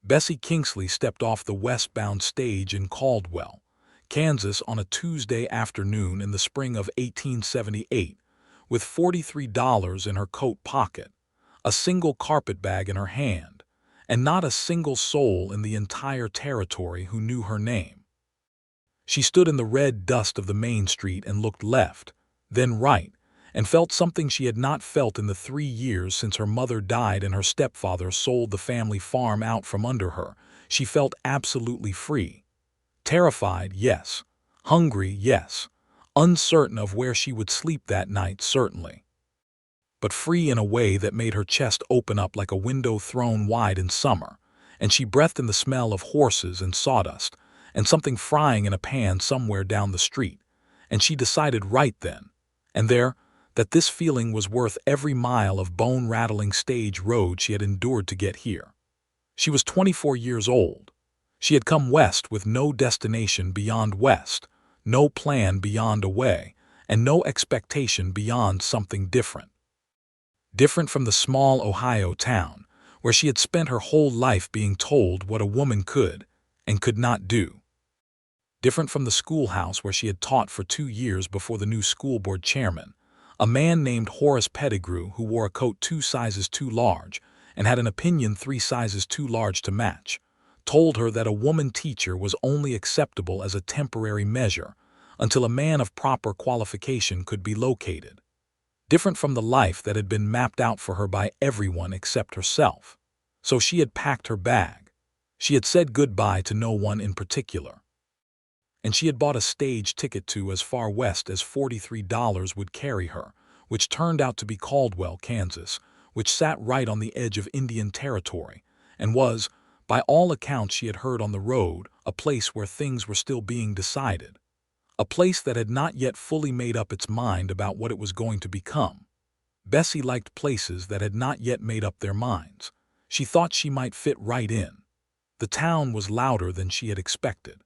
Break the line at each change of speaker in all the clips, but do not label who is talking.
Bessie Kingsley stepped off the westbound stage in Caldwell, Kansas on a Tuesday afternoon in the spring of 1878, with $43 in her coat pocket, a single carpetbag in her hand, and not a single soul in the entire territory who knew her name. She stood in the red dust of the main street and looked left, then right, and felt something she had not felt in the 3 years since her mother died and her stepfather sold the family farm out from under her. She felt absolutely free. Terrified, yes. Hungry, yes. Uncertain of where she would sleep that night, certainly. But free in a way that made her chest open up like a window thrown wide in summer, and she breathed in the smell of horses and sawdust, and something frying in a pan somewhere down the street, and she decided right then and there that this feeling was worth every mile of bone-rattling stage road she had endured to get here. She was 24 years old. She had come west with no destination beyond west, no plan beyond away, and no expectation beyond something different. Different from the small Ohio town, where she had spent her whole life being told what a woman could and could not do. Different from the schoolhouse where she had taught for 2 years before the new school board chairman, a man named Horace Pettigrew, who wore a coat 2 sizes too large and had an opinion 3 sizes too large to match, told her that a woman teacher was only acceptable as a temporary measure until a man of proper qualification could be located. Different from the life that had been mapped out for her by everyone except herself. So she had packed her bag. She had said goodbye to no one in particular. And she had bought a stage ticket to as far west as $43 would carry her, which turned out to be Caldwell, Kansas, which sat right on the edge of Indian Territory, and was, by all accounts she had heard on the road, a place where things were still being decided. A place that had not yet fully made up its mind about what it was going to become. Bessie liked places that had not yet made up their minds. She thought she might fit right in. The town was louder than she had expected.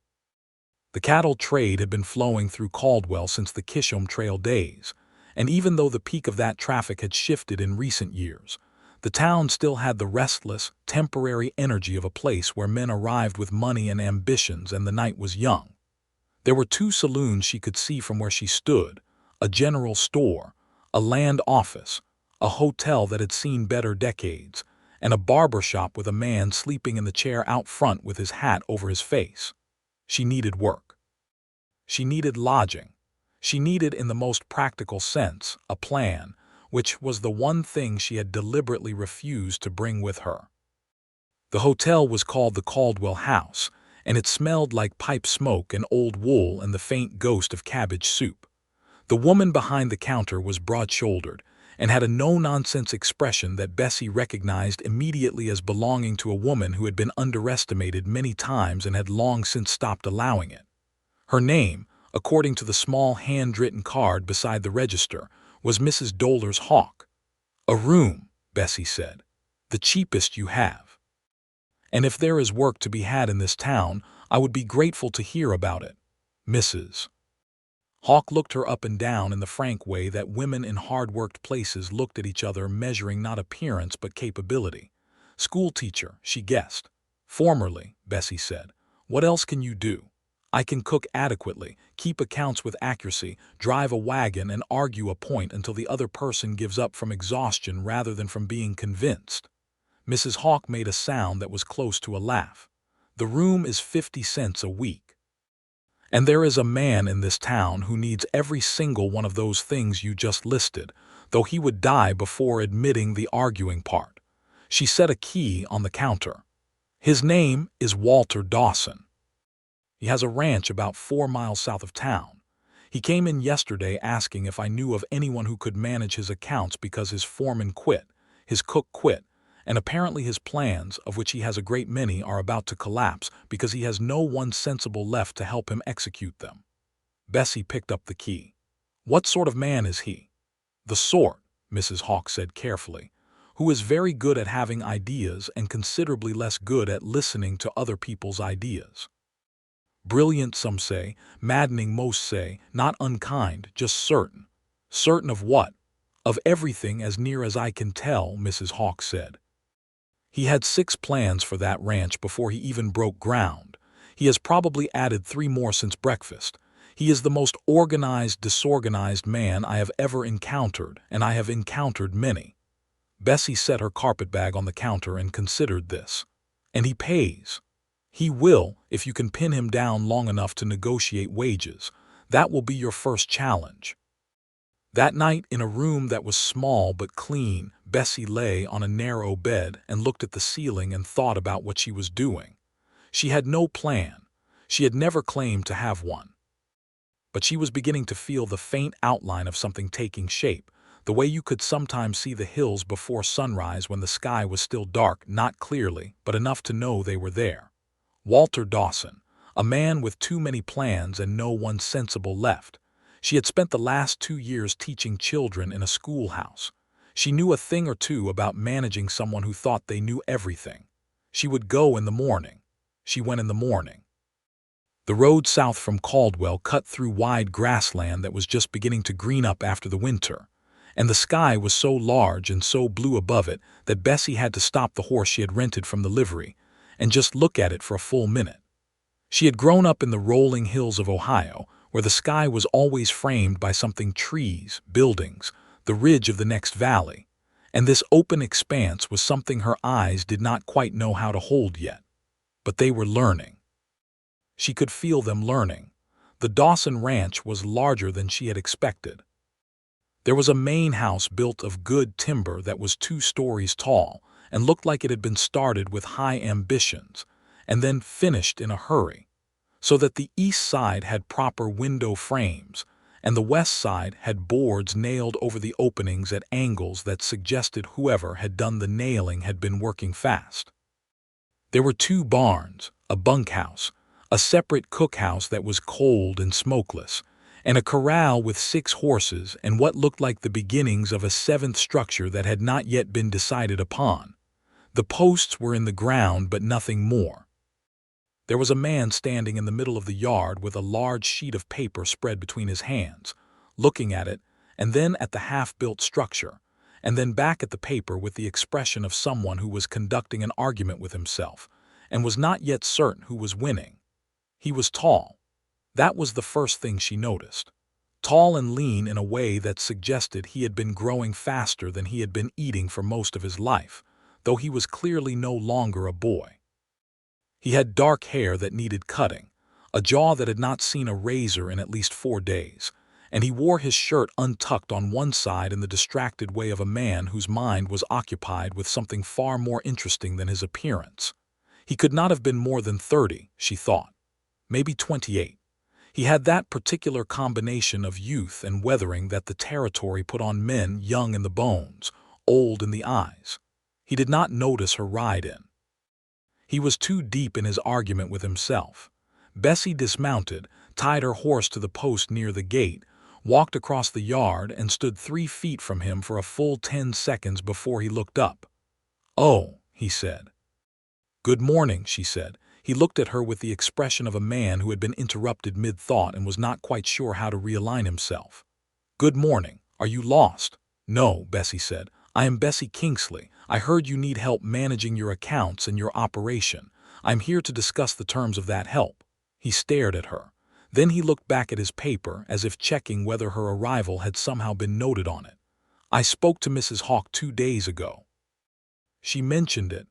The cattle trade had been flowing through Caldwell since the Kishom Trail days, and even though the peak of that traffic had shifted in recent years, the town still had the restless, temporary energy of a place where men arrived with money and ambitions and the night was young. There were 2 saloons she could see from where she stood, a general store, a land office, a hotel that had seen better decades, and a barber shop with a man sleeping in the chair out front with his hat over his face. She needed work. She needed lodging. She needed, in the most practical sense, a plan, which was the one thing she had deliberately refused to bring with her. The hotel was called the Caldwell House, and it smelled like pipe smoke and old wool and the faint ghost of cabbage soup. The woman behind the counter was broad-shouldered and had a no-nonsense expression that Bessie recognized immediately as belonging to a woman who had been underestimated many times and had long since stopped allowing it. Her name, according to the small hand-written card beside the register, was Mrs. Doller's Hawk. "A room," Bessie said. "The cheapest you have. And if there is work to be had in this town, I would be grateful to hear about it, Mrs." Hawk looked her up and down in the frank way that women in hard-worked places looked at each other, measuring not appearance but capability. "Schoolteacher," she guessed. "Formerly," Bessie said. "What else can you do?" "I can cook adequately, keep accounts with accuracy, drive a wagon, and argue a point until the other person gives up from exhaustion rather than from being convinced." Mrs. Hawk made a sound that was close to a laugh. "The room is 50 cents a week. And there is a man in this town who needs every single one of those things you just listed, though he would die before admitting the arguing part." She set a key on the counter. "His name is Walter Dawson. He has a ranch about 4 miles south of town. He came in yesterday asking if I knew of anyone who could manage his accounts because his foreman quit, his cook quit, and apparently his plans, of which he has a great many, are about to collapse because he has no one sensible left to help him execute them." Bessie picked up the key. "What sort of man is he?" "The sort," Mrs. Hawk said carefully, "who is very good at having ideas and considerably less good at listening to other people's ideas. Brilliant, some say, maddening, most say, not unkind, just certain." "Certain of what?" "Of everything as near as I can tell," Mrs. Hawk said. He had 6 plans for that ranch before he even broke ground. He has probably added 3 more since breakfast. He is the most organized, disorganized man I have ever encountered, and I have encountered many. Bessie set her carpetbag on the counter and considered this. And he pays. He will, if you can pin him down long enough to negotiate wages. That will be your first challenge. That night, in a room that was small but clean, Bessie lay on a narrow bed and looked at the ceiling and thought about what she was doing. She had no plan. She had never claimed to have one. But she was beginning to feel the faint outline of something taking shape, the way you could sometimes see the hills before sunrise when the sky was still dark, not clearly, but enough to know they were there. Walter Dawson, a man with too many plans and no one sensible left. She had spent the last 2 years teaching children in a schoolhouse. She knew a thing or two about managing someone who thought they knew everything. She would go in the morning. She went in the morning. The road south from Caldwell cut through wide grassland that was just beginning to green up after the winter, and the sky was so large and so blue above it that Bessie had to stop the horse she had rented from the livery and just look at it for a full minute. She had grown up in the rolling hills of Ohio, where the sky was always framed by something: trees, buildings, the ridge of the next valley, and this open expanse was something her eyes did not quite know how to hold yet. But they were learning. She could feel them learning. The Dawson Ranch was larger than she had expected. There was a main house built of good timber that was 2 stories tall and looked like it had been started with high ambitions and then finished in a hurry, so that the east side had proper window frames and the west side had boards nailed over the openings at angles that suggested whoever had done the nailing had been working fast. There were 2 barns, a bunkhouse, a separate cookhouse that was cold and smokeless, and a corral with 6 horses and what looked like the beginnings of a 7th structure that had not yet been decided upon. The posts were in the ground, but nothing more. There was a man standing in the middle of the yard with a large sheet of paper spread between his hands, looking at it, and then at the half-built structure, and then back at the paper with the expression of someone who was conducting an argument with himself and was not yet certain who was winning. He was tall. That was the first thing she noticed. Tall and lean in a way that suggested he had been growing faster than he had been eating for most of his life, though he was clearly no longer a boy. He had dark hair that needed cutting, a jaw that had not seen a razor in at least 4 days, and he wore his shirt untucked on one side in the distracted way of a man whose mind was occupied with something far more interesting than his appearance. He could not have been more than 30, she thought. Maybe 28. He had that particular combination of youth and weathering that the territory put on men young in the bones, old in the eyes. He did not notice her ride in. He was too deep in his argument with himself. Bessie dismounted, tied her horse to the post near the gate, walked across the yard, and stood 3 feet from him for a full 10 seconds before he looked up. "Oh," he said. "Good morning," she said. He looked at her with the expression of a man who had been interrupted mid-thought and was not quite sure how to realign himself. "Good morning. Are you lost?" "No," Bessie said. "I am Bessie Kingsley. I heard you need help managing your accounts and your operation. I'm here to discuss the terms of that help." He stared at her. Then he looked back at his paper as if checking whether her arrival had somehow been noted on it. "I spoke to Mrs. Hawk 2 days ago. She mentioned it.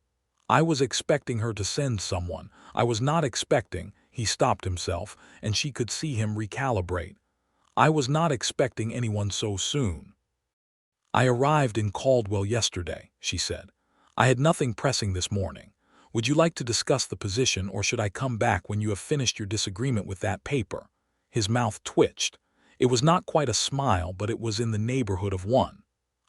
I was expecting her to send someone. I was not expecting—" He stopped himself, and she could see him recalibrate. "I was not expecting anyone so soon. I arrived in Caldwell yesterday," she said. "I had nothing pressing this morning. Would you like to discuss the position, or should I come back when you have finished your disagreement with that paper?" His mouth twitched. It was not quite a smile, but it was in the neighborhood of one.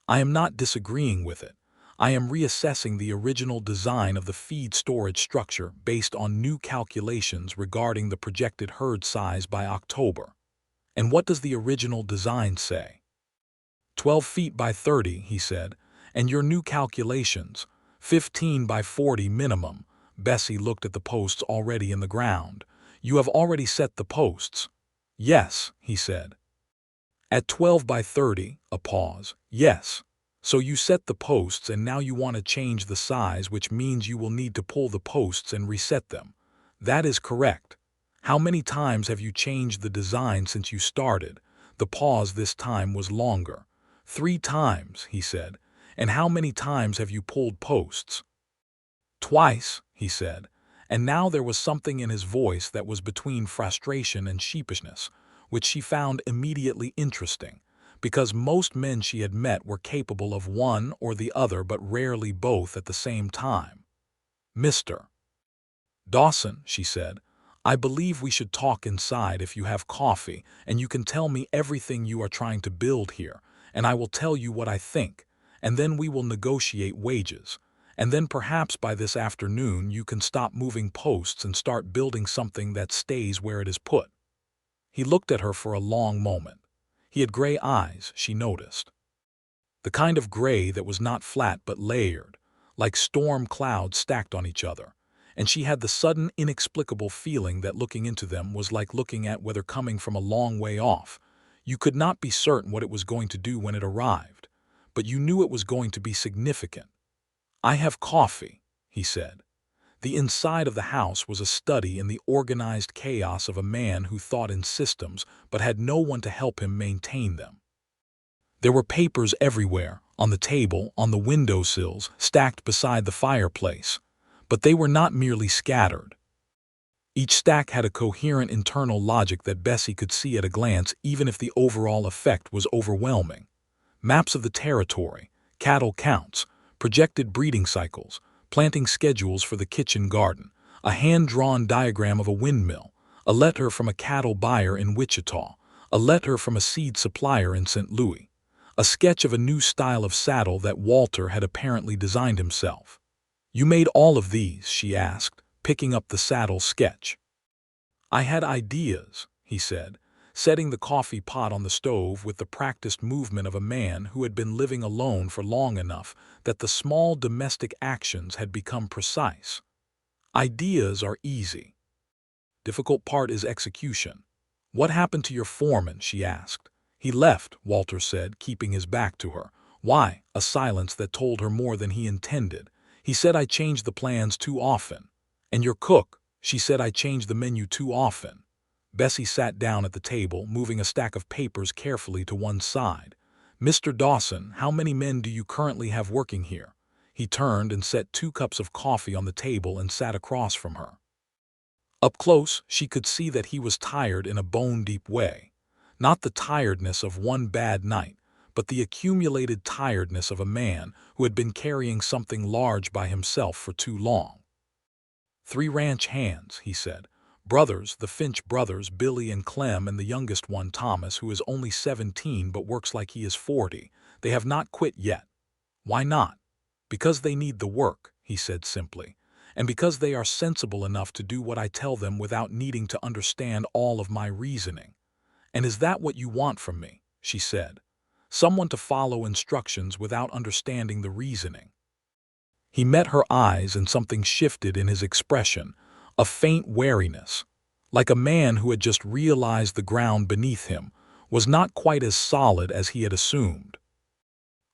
"I am not disagreeing with it. I am reassessing the original design of the feed storage structure based on new calculations regarding the projected herd size by October." "And what does the original design say?" 12 feet by 30, he said. "And your new calculations, 15 by 40 minimum." Bessie looked at the posts already in the ground. "You have already set the posts?" "Yes," he said. "At 12 by 30, a pause. "Yes. So you set the posts and now you want to change the size, which means you will need to pull the posts and reset them. That is correct. How many times have you changed the design since you started? The pause this time was longer. 3 times, he said. And how many times have you pulled posts? Twice, he said. And now there was something in his voice that was between frustration and sheepishness, which she found immediately interesting, because most men she had met were capable of one or the other but rarely both at the same time. Mr. Dawson, she said, I believe we should talk inside if you have coffee, and you can tell me everything you are trying to build here, and I will tell you what I think, and then we will negotiate wages. And then perhaps by this afternoon you can stop moving posts and start building something that stays where it is put. He looked at her for a long moment. He had gray eyes, she noticed. The kind of gray that was not flat but layered, like storm clouds stacked on each other. And she had the sudden, inexplicable feeling that looking into them was like looking at weather coming from a long way off. You could not be certain what it was going to do when it arrived, but you knew it was going to be significant. I have coffee, he said. The inside of the house was a study in the organized chaos of a man who thought in systems but had no one to help him maintain them. There were papers everywhere, on the table, on the windowsills, stacked beside the fireplace. But they were not merely scattered. Each stack had a coherent internal logic that Bessie could see at a glance, even if the overall effect was overwhelming. Maps of the territory, cattle counts, projected breeding cycles, planting schedules for the kitchen garden, a hand-drawn diagram of a windmill, a letter from a cattle buyer in Wichita, a letter from a seed supplier in St. Louis, a sketch of a new style of saddle that Walter had apparently designed himself. You made all of these, she asked, picking up the saddle sketch. I had ideas, he said, setting the coffee pot on the stove with the practiced movement of a man who had been living alone for long enough that the small domestic actions had become precise. Ideas are easy. Difficult part is execution. What happened to your foreman? She asked. He left, Walter said, keeping his back to her. Why? A silence that told her more than he intended. He said I changed the plans too often. And your cook? She said I changed the menu too often. Bessie sat down at the table, moving a stack of papers carefully to one side. Mr. Dawson, how many men do you currently have working here? He turned and set 2 cups of coffee on the table and sat across from her. Up close, she could see that he was tired in a bone-deep way. Not the tiredness of one bad night, but the accumulated tiredness of a man who had been carrying something large by himself for too long. 3 ranch hands, he said. Brothers, the Finch brothers, Billy and Clem, and the youngest one, Thomas, who is only 17 but works like he is 40. They have not quit yet. Why not? Because they need the work, he said simply, and because they are sensible enough to do what I tell them without needing to understand all of my reasoning. And is that what you want from me? She said. Someone to follow instructions without understanding the reasoning. He met her eyes and something shifted in his expression, a faint wariness, like a man who had just realized the ground beneath him was not quite as solid as he had assumed.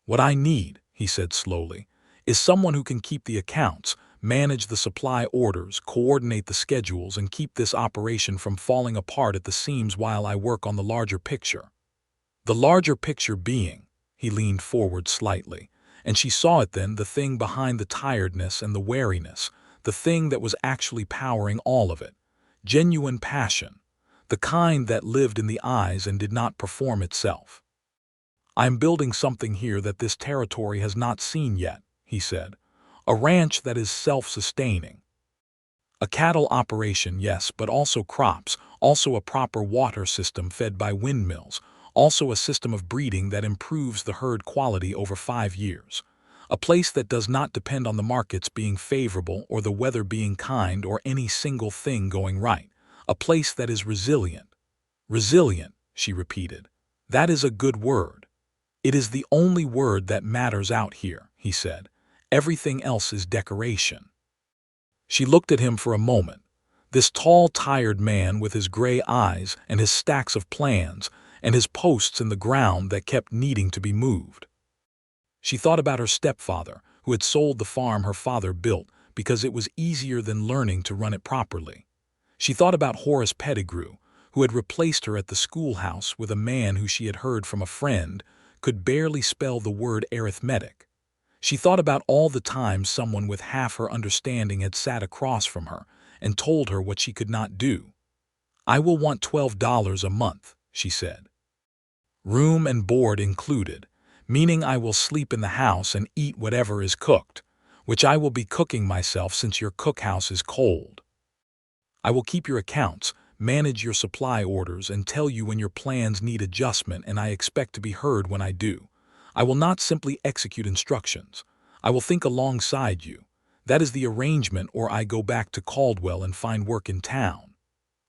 What I need, he said slowly, is someone who can keep the accounts, manage the supply orders, coordinate the schedules, and keep this operation from falling apart at the seams while I work on the larger picture. The larger picture being, he leaned forward slightly, and she saw it then, the thing behind the tiredness and the wariness, the thing that was actually powering all of it, genuine passion, the kind that lived in the eyes and did not perform itself. I am building something here that this territory has not seen yet, he said, a ranch that is self-sustaining. A cattle operation, yes, but also crops, also a proper water system fed by windmills, also a system of breeding that improves the herd quality over 5 years. A place that does not depend on the markets being favorable or the weather being kind or any single thing going right. A place that is resilient. Resilient, she repeated. That is a good word. It is the only word that matters out here, he said. Everything else is decoration. She looked at him for a moment. This tall, tired man with his gray eyes and his stacks of plans and his posts in the ground that kept needing to be moved. She thought about her stepfather, who had sold the farm her father built because it was easier than learning to run it properly. She thought about Horace Pettigrew, who had replaced her at the schoolhouse with a man who she had heard from a friend could barely spell the word arithmetic. She thought about all the times someone with half her understanding had sat across from her and told her what she could not do. "I will want $12 a month," she said. "Room and board included, meaning I will sleep in the house and eat whatever is cooked, which I will be cooking myself since your cookhouse is cold. I will keep your accounts, manage your supply orders, and tell you when your plans need adjustment, and I expect to be heard when I do. I will not simply execute instructions. I will think alongside you. That is the arrangement, or I go back to Caldwell and find work in town."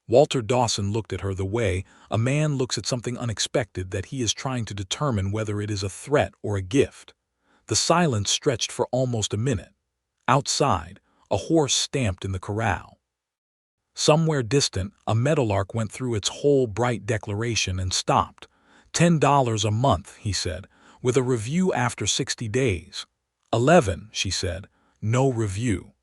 Walter Dawson looked at her the way a man looks at something unexpected that he is trying to determine whether it is a threat or a gift. The silence stretched for almost a minute. Outside, a horse stamped in the corral. Somewhere distant, a meadowlark went through its whole bright declaration and stopped. $10 a month, he said, with a review after 60 days. 11, she said, no review.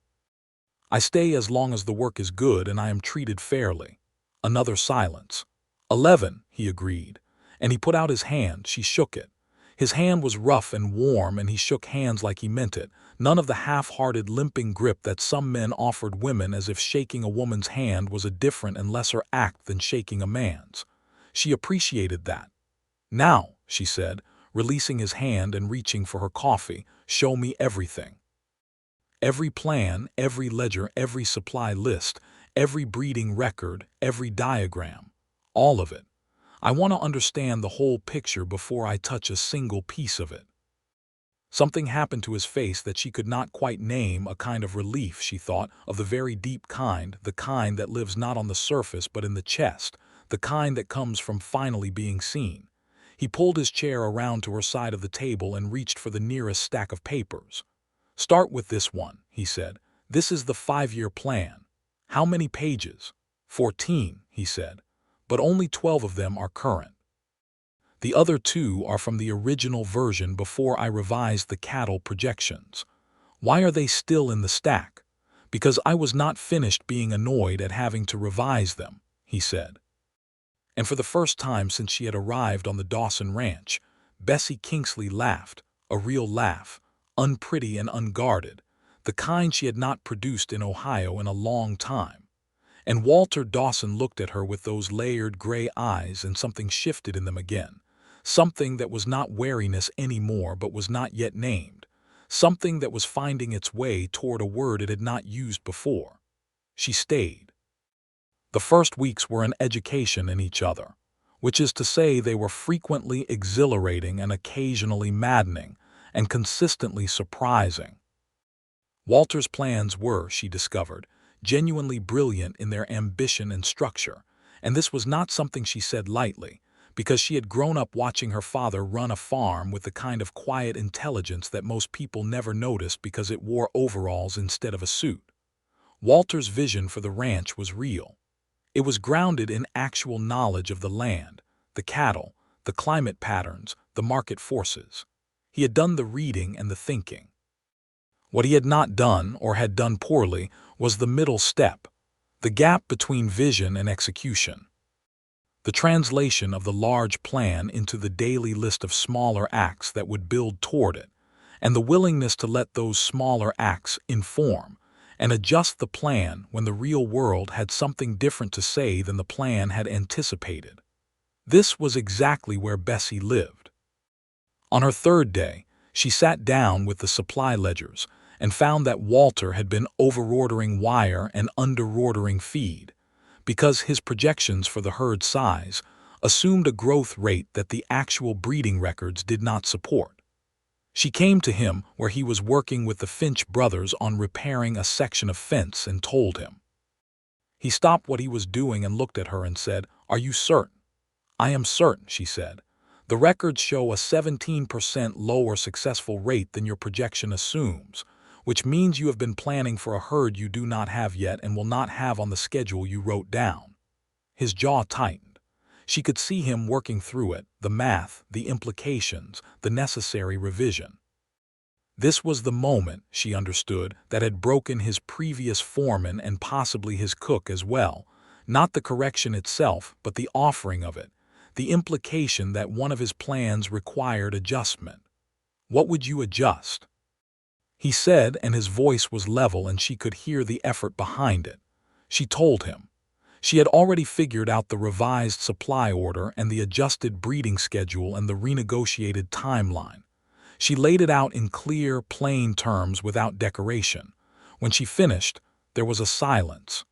I stay as long as the work is good and I am treated fairly. Another silence. 11, he agreed, and he put out his hand. She shook it. His hand was rough and warm, and he shook hands like he meant it, none of the half-hearted limping grip that some men offered women, as if shaking a woman's hand was a different and lesser act than shaking a man's. She appreciated that. "Now," she said, releasing his hand and reaching for her coffee, "show me everything. Every plan, every ledger, every supply list, every breeding record, every diagram. All of it. I want to understand the whole picture before I touch a single piece of it." Something happened to his face that she could not quite name, a kind of relief, she thought, of the very deep kind, the kind that lives not on the surface but in the chest, the kind that comes from finally being seen. He pulled his chair around to her side of the table and reached for the nearest stack of papers. "Start with this one," he said. "This is the 5-year plan. How many pages?" 14, he said, "but only 12 of them are current. The other 2 are from the original version before I revised the cattle projections. Why are they still in the stack? Because I was not finished being annoyed at having to revise them," he said. And for the first time since she had arrived on the Dawson ranch, Bessie Kingsley laughed, a real laugh, unpretty and unguarded, the kind she had not produced in Ohio in a long time. And Walter Dawson looked at her with those layered gray eyes, and something shifted in them again. Something that was not wariness anymore but was not yet named. Something that was finding its way toward a word it had not used before. She stayed. The first weeks were an education in each other, which is to say they were frequently exhilarating and occasionally maddening, and consistently surprising. Walter's plans were, she discovered, genuinely brilliant in their ambition and structure, and this was not something she said lightly, because she had grown up watching her father run a farm with the kind of quiet intelligence that most people never noticed because it wore overalls instead of a suit. Walter's vision for the ranch was real. It was grounded in actual knowledge of the land, the cattle, the climate patterns, the market forces. He had done the reading and the thinking. What he had not done, or had done poorly, was the middle step, the gap between vision and execution. The translation of the large plan into the daily list of smaller acts that would build toward it, and the willingness to let those smaller acts inform and adjust the plan when the real world had something different to say than the plan had anticipated. This was exactly where Bessie lived. On her 3rd day, she sat down with the supply ledgers and found that Walter had been overordering wire and underordering feed, because his projections for the herd size assumed a growth rate that the actual breeding records did not support. She came to him where he was working with the Finch brothers on repairing a section of fence and told him. He stopped what he was doing and looked at her and said, "Are you certain?" "I am certain," she said. "The records show a 17% lower successful rate than your projection assumes, which means you have been planning for a herd you do not have yet and will not have on the schedule you wrote down." His jaw tightened. She could see him working through it, the math, the implications, the necessary revision. This was the moment, she understood, that had broken his previous foreman and possibly his cook as well. Not the correction itself, but the offering of it, the implication that one of his plans required adjustment. "What would you adjust?" he said, and his voice was level and she could hear the effort behind it. She told him. She had already figured out the revised supply order and the adjusted breeding schedule and the renegotiated timeline. She laid it out in clear, plain terms without decoration. When she finished, there was a silence.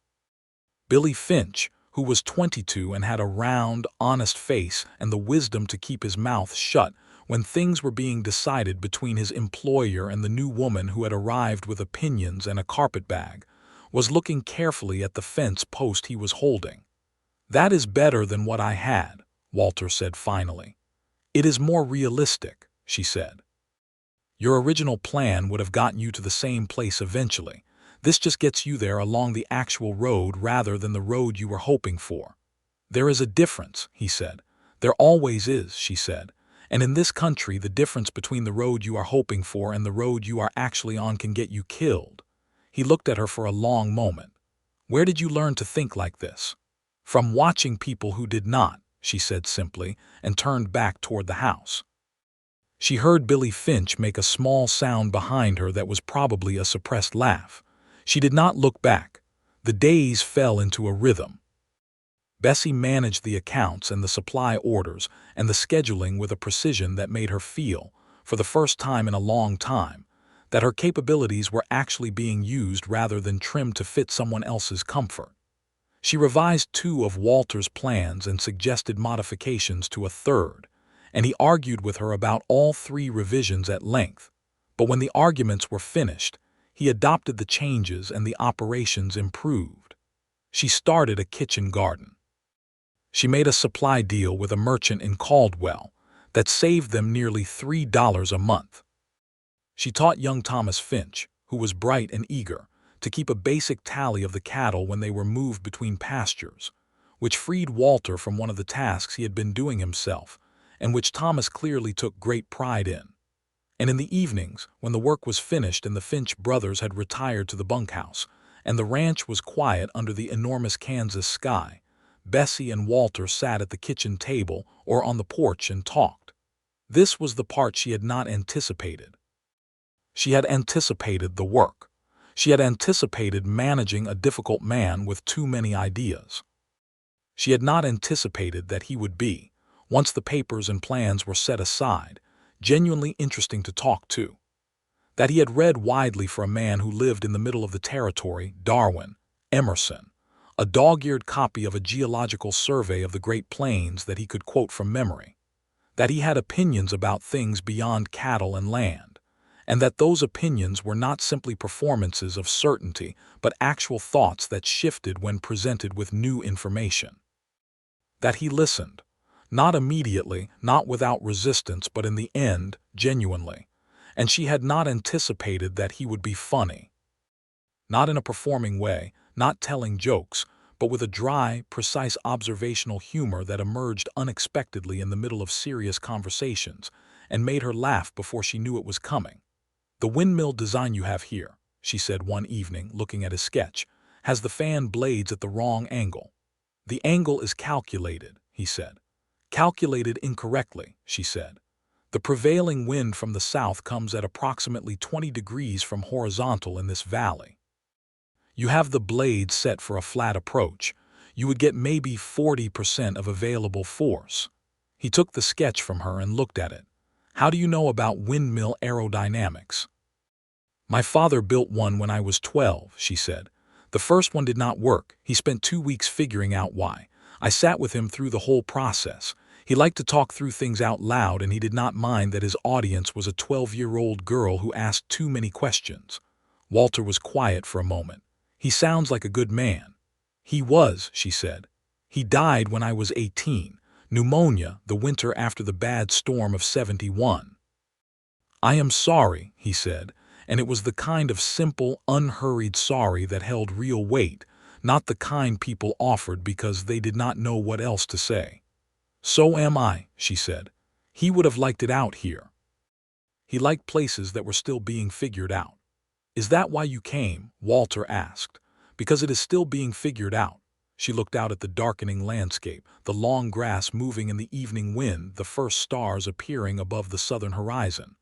Billy Finch, who was 22 and had a round, honest face and the wisdom to keep his mouth shut when things were being decided between his employer and the new woman who had arrived with opinions and a carpetbag, was looking carefully at the fence post he was holding. "That is better than what I had," Walter said finally. "It is more realistic," she said. "Your original plan would have gotten you to the same place eventually. This just gets you there along the actual road rather than the road you were hoping for." "There is a difference," he said. "There always is," she said. "And in this country, the difference between the road you are hoping for and the road you are actually on can get you killed." He looked at her for a long moment. "Where did you learn to think like this?" "From watching people who did not," she said simply, and turned back toward the house. She heard Billy Finch make a small sound behind her that was probably a suppressed laugh. She did not look back. The days fell into a rhythm. Bessie managed the accounts and the supply orders and the scheduling with a precision that made her feel, for the first time in a long time, that her capabilities were actually being used rather than trimmed to fit someone else's comfort. She revised 2 of Walter's plans and suggested modifications to a third, and he argued with her about all 3 revisions at length. But when the arguments were finished, he adopted the changes and the operations improved. She started a kitchen garden. She made a supply deal with a merchant in Caldwell that saved them nearly $3 a month. She taught young Thomas Finch, who was bright and eager, to keep a basic tally of the cattle when they were moved between pastures, which freed Walter from one of the tasks he had been doing himself, and which Thomas clearly took great pride in. And in the evenings, when the work was finished and the Finch brothers had retired to the bunkhouse, and the ranch was quiet under the enormous Kansas sky, Bessie and Walter sat at the kitchen table or on the porch and talked. This was the part she had not anticipated. She had anticipated the work. She had anticipated managing a difficult man with too many ideas. She had not anticipated that he would be, once the papers and plans were set aside, genuinely interesting to talk to. That he had read widely for a man who lived in the middle of the territory, Darwin, Emerson, a dog-eared copy of a geological survey of the Great Plains that he could quote from memory. That he had opinions about things beyond cattle and land, and that those opinions were not simply performances of certainty, but actual thoughts that shifted when presented with new information. That he listened, not immediately, not without resistance, but in the end, genuinely, and she had not anticipated that he would be funny. Not in a performing way, not telling jokes, but with a dry, precise observational humor that emerged unexpectedly in the middle of serious conversations and made her laugh before she knew it was coming. "The windmill design you have here," she said one evening, looking at his sketch, "has the fan blades at the wrong angle." "The angle is calculated," he said. "Calculated incorrectly," she said. "The prevailing wind from the south comes at approximately 20 degrees from horizontal in this valley. You have the blades set for a flat approach. You would get maybe 40% of available force." He took the sketch from her and looked at it. "How do you know about windmill aerodynamics?" "My father built one when I was 12, she said. "The first one did not work. He spent 2 weeks figuring out why. I sat with him through the whole process. He liked to talk through things out loud, and he did not mind that his audience was a 12-year-old girl who asked too many questions." Walter was quiet for a moment. "He sounds like a good man." "He was," she said. "He died when I was 18. Pneumonia, the winter after the bad storm of '71. "I am sorry," he said, and it was the kind of simple, unhurried sorry that held real weight, not the kind people offered because they did not know what else to say. "So am I," she said. "He would have liked it out here." He liked places that were still being figured out. "Is that why you came?" Walter asked. "Because it is still being figured out." She looked out at the darkening landscape, the long grass moving in the evening wind, the first stars appearing above the southern horizon.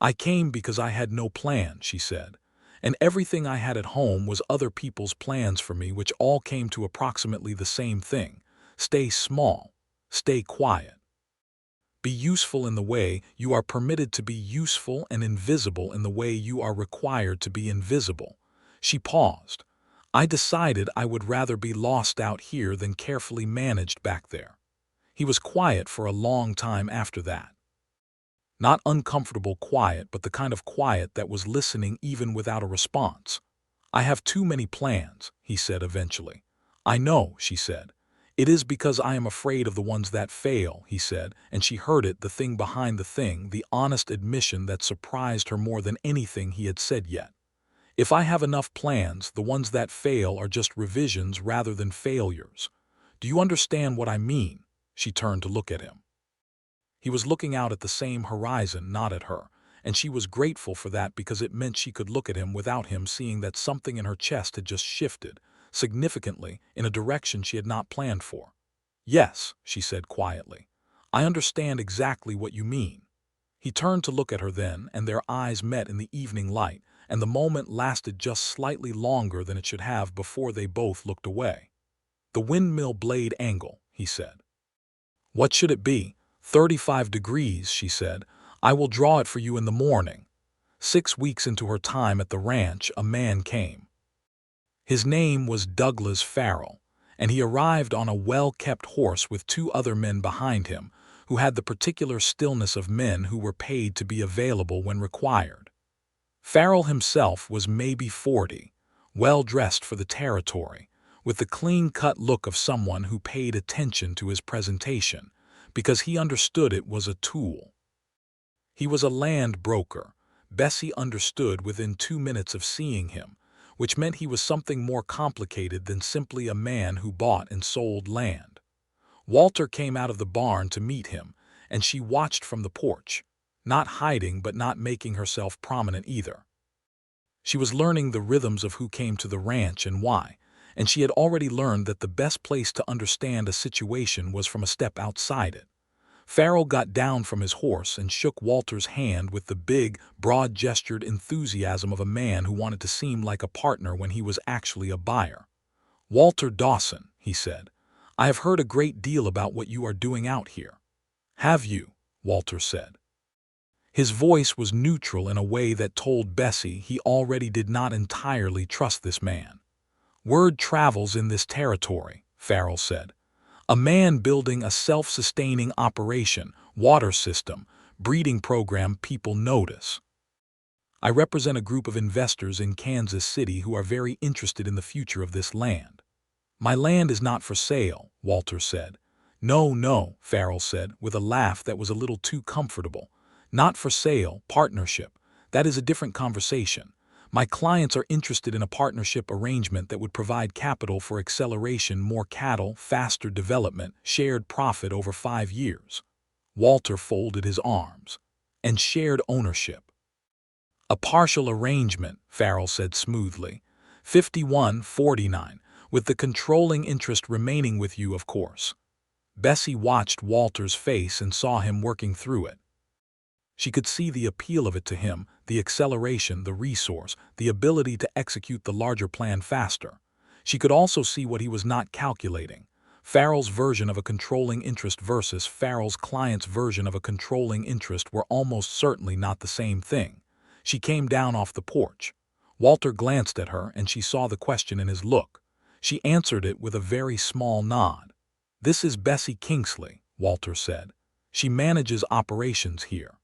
"I came because I had no plan," she said. "And everything I had at home was other people's plans for me, which all came to approximately the same thing. Stay small. Stay quiet. Be useful in the way you are permitted to be useful and invisible in the way you are required to be invisible." She paused. "I decided I would rather be lost out here than carefully managed back there." He was quiet for a long time after that. Not uncomfortable quiet, but the kind of quiet that was listening even without a response. "I have too many plans," he said eventually. "I know," she said. "It is because I am afraid of the ones that fail," he said, and she heard it, the thing behind the thing, the honest admission that surprised her more than anything he had said yet. "If I have enough plans, the ones that fail are just revisions rather than failures. Do you understand what I mean?" She turned to look at him. He was looking out at the same horizon, not at her, and she was grateful for that because it meant she could look at him without him seeing that something in her chest had just shifted, significantly, in a direction she had not planned for. "Yes," she said quietly. "I understand exactly what you mean." He turned to look at her then, and their eyes met in the evening light, and the moment lasted just slightly longer than it should have before they both looked away. "The windmill blade angle," he said. "What should it be?" 35 degrees, she said. "I will draw it for you in the morning." 6 weeks into her time at the ranch, a man came. His name was Douglas Farrell, and he arrived on a well-kept horse with 2 other men behind him, who had the particular stillness of men who were paid to be available when required. Farrell himself was maybe 40, well-dressed for the territory, with the clean-cut look of someone who paid attention to his presentation, because he understood it was a tool. He was a land broker. Bessie understood within 2 minutes of seeing him, which meant he was something more complicated than simply a man who bought and sold land. Walter came out of the barn to meet him, and she watched from the porch, not hiding but not making herself prominent either. She was learning the rhythms of who came to the ranch and why, and she had already learned that the best place to understand a situation was from a step outside it. Farrell got down from his horse and shook Walter's hand with the big, broad-gestured enthusiasm of a man who wanted to seem like a partner when he was actually a buyer. "Walter Dawson," he said, "I have heard a great deal about what you are doing out here." "Have you?" Walter said. His voice was neutral in a way that told Bessie he already did not entirely trust this man. "Word travels in this territory," Farrell said. "A man building a self-sustaining operation, water system, breeding program people notice. I represent a group of investors in Kansas City who are very interested in the future of this land." "My land is not for sale," Walter said. "No, no," Farrell said, with a laugh that was a little too comfortable. "Not for sale, partnership. That is a different conversation. My clients are interested in a partnership arrangement that would provide capital for acceleration, more cattle, faster development, shared profit over 5 years. Walter folded his arms. "And shared ownership." "A partial arrangement," Farrell said smoothly. 51-49, with the controlling interest remaining with you, of course. Bessie watched Walter's face and saw him working through it. She could see the appeal of it to him, the acceleration, the resource, the ability to execute the larger plan faster. She could also see what he was not calculating. Farrell's version of a controlling interest versus Farrell's client's version of a controlling interest were almost certainly not the same thing. She came down off the porch. Walter glanced at her and she saw the question in his look. She answered it with a very small nod. "This is Bessie Kingsley," Walter said. "She manages operations here."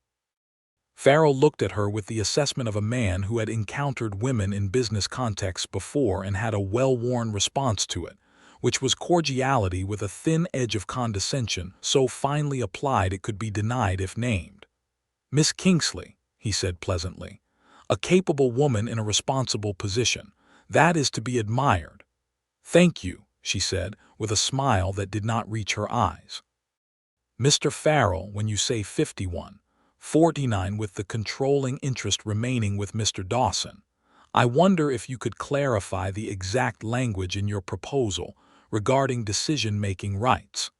Farrell looked at her with the assessment of a man who had encountered women in business contexts before and had a well-worn response to it, which was cordiality with a thin edge of condescension so finely applied it could be denied if named. "Miss Kingsley," he said pleasantly, "a capable woman in a responsible position. That is to be admired." "Thank you," she said, with a smile that did not reach her eyes. "Mr. Farrell, when you say 51, 49 with the controlling interest remaining with Mr. Dawson. I wonder if you could clarify the exact language in your proposal regarding decision-making rights.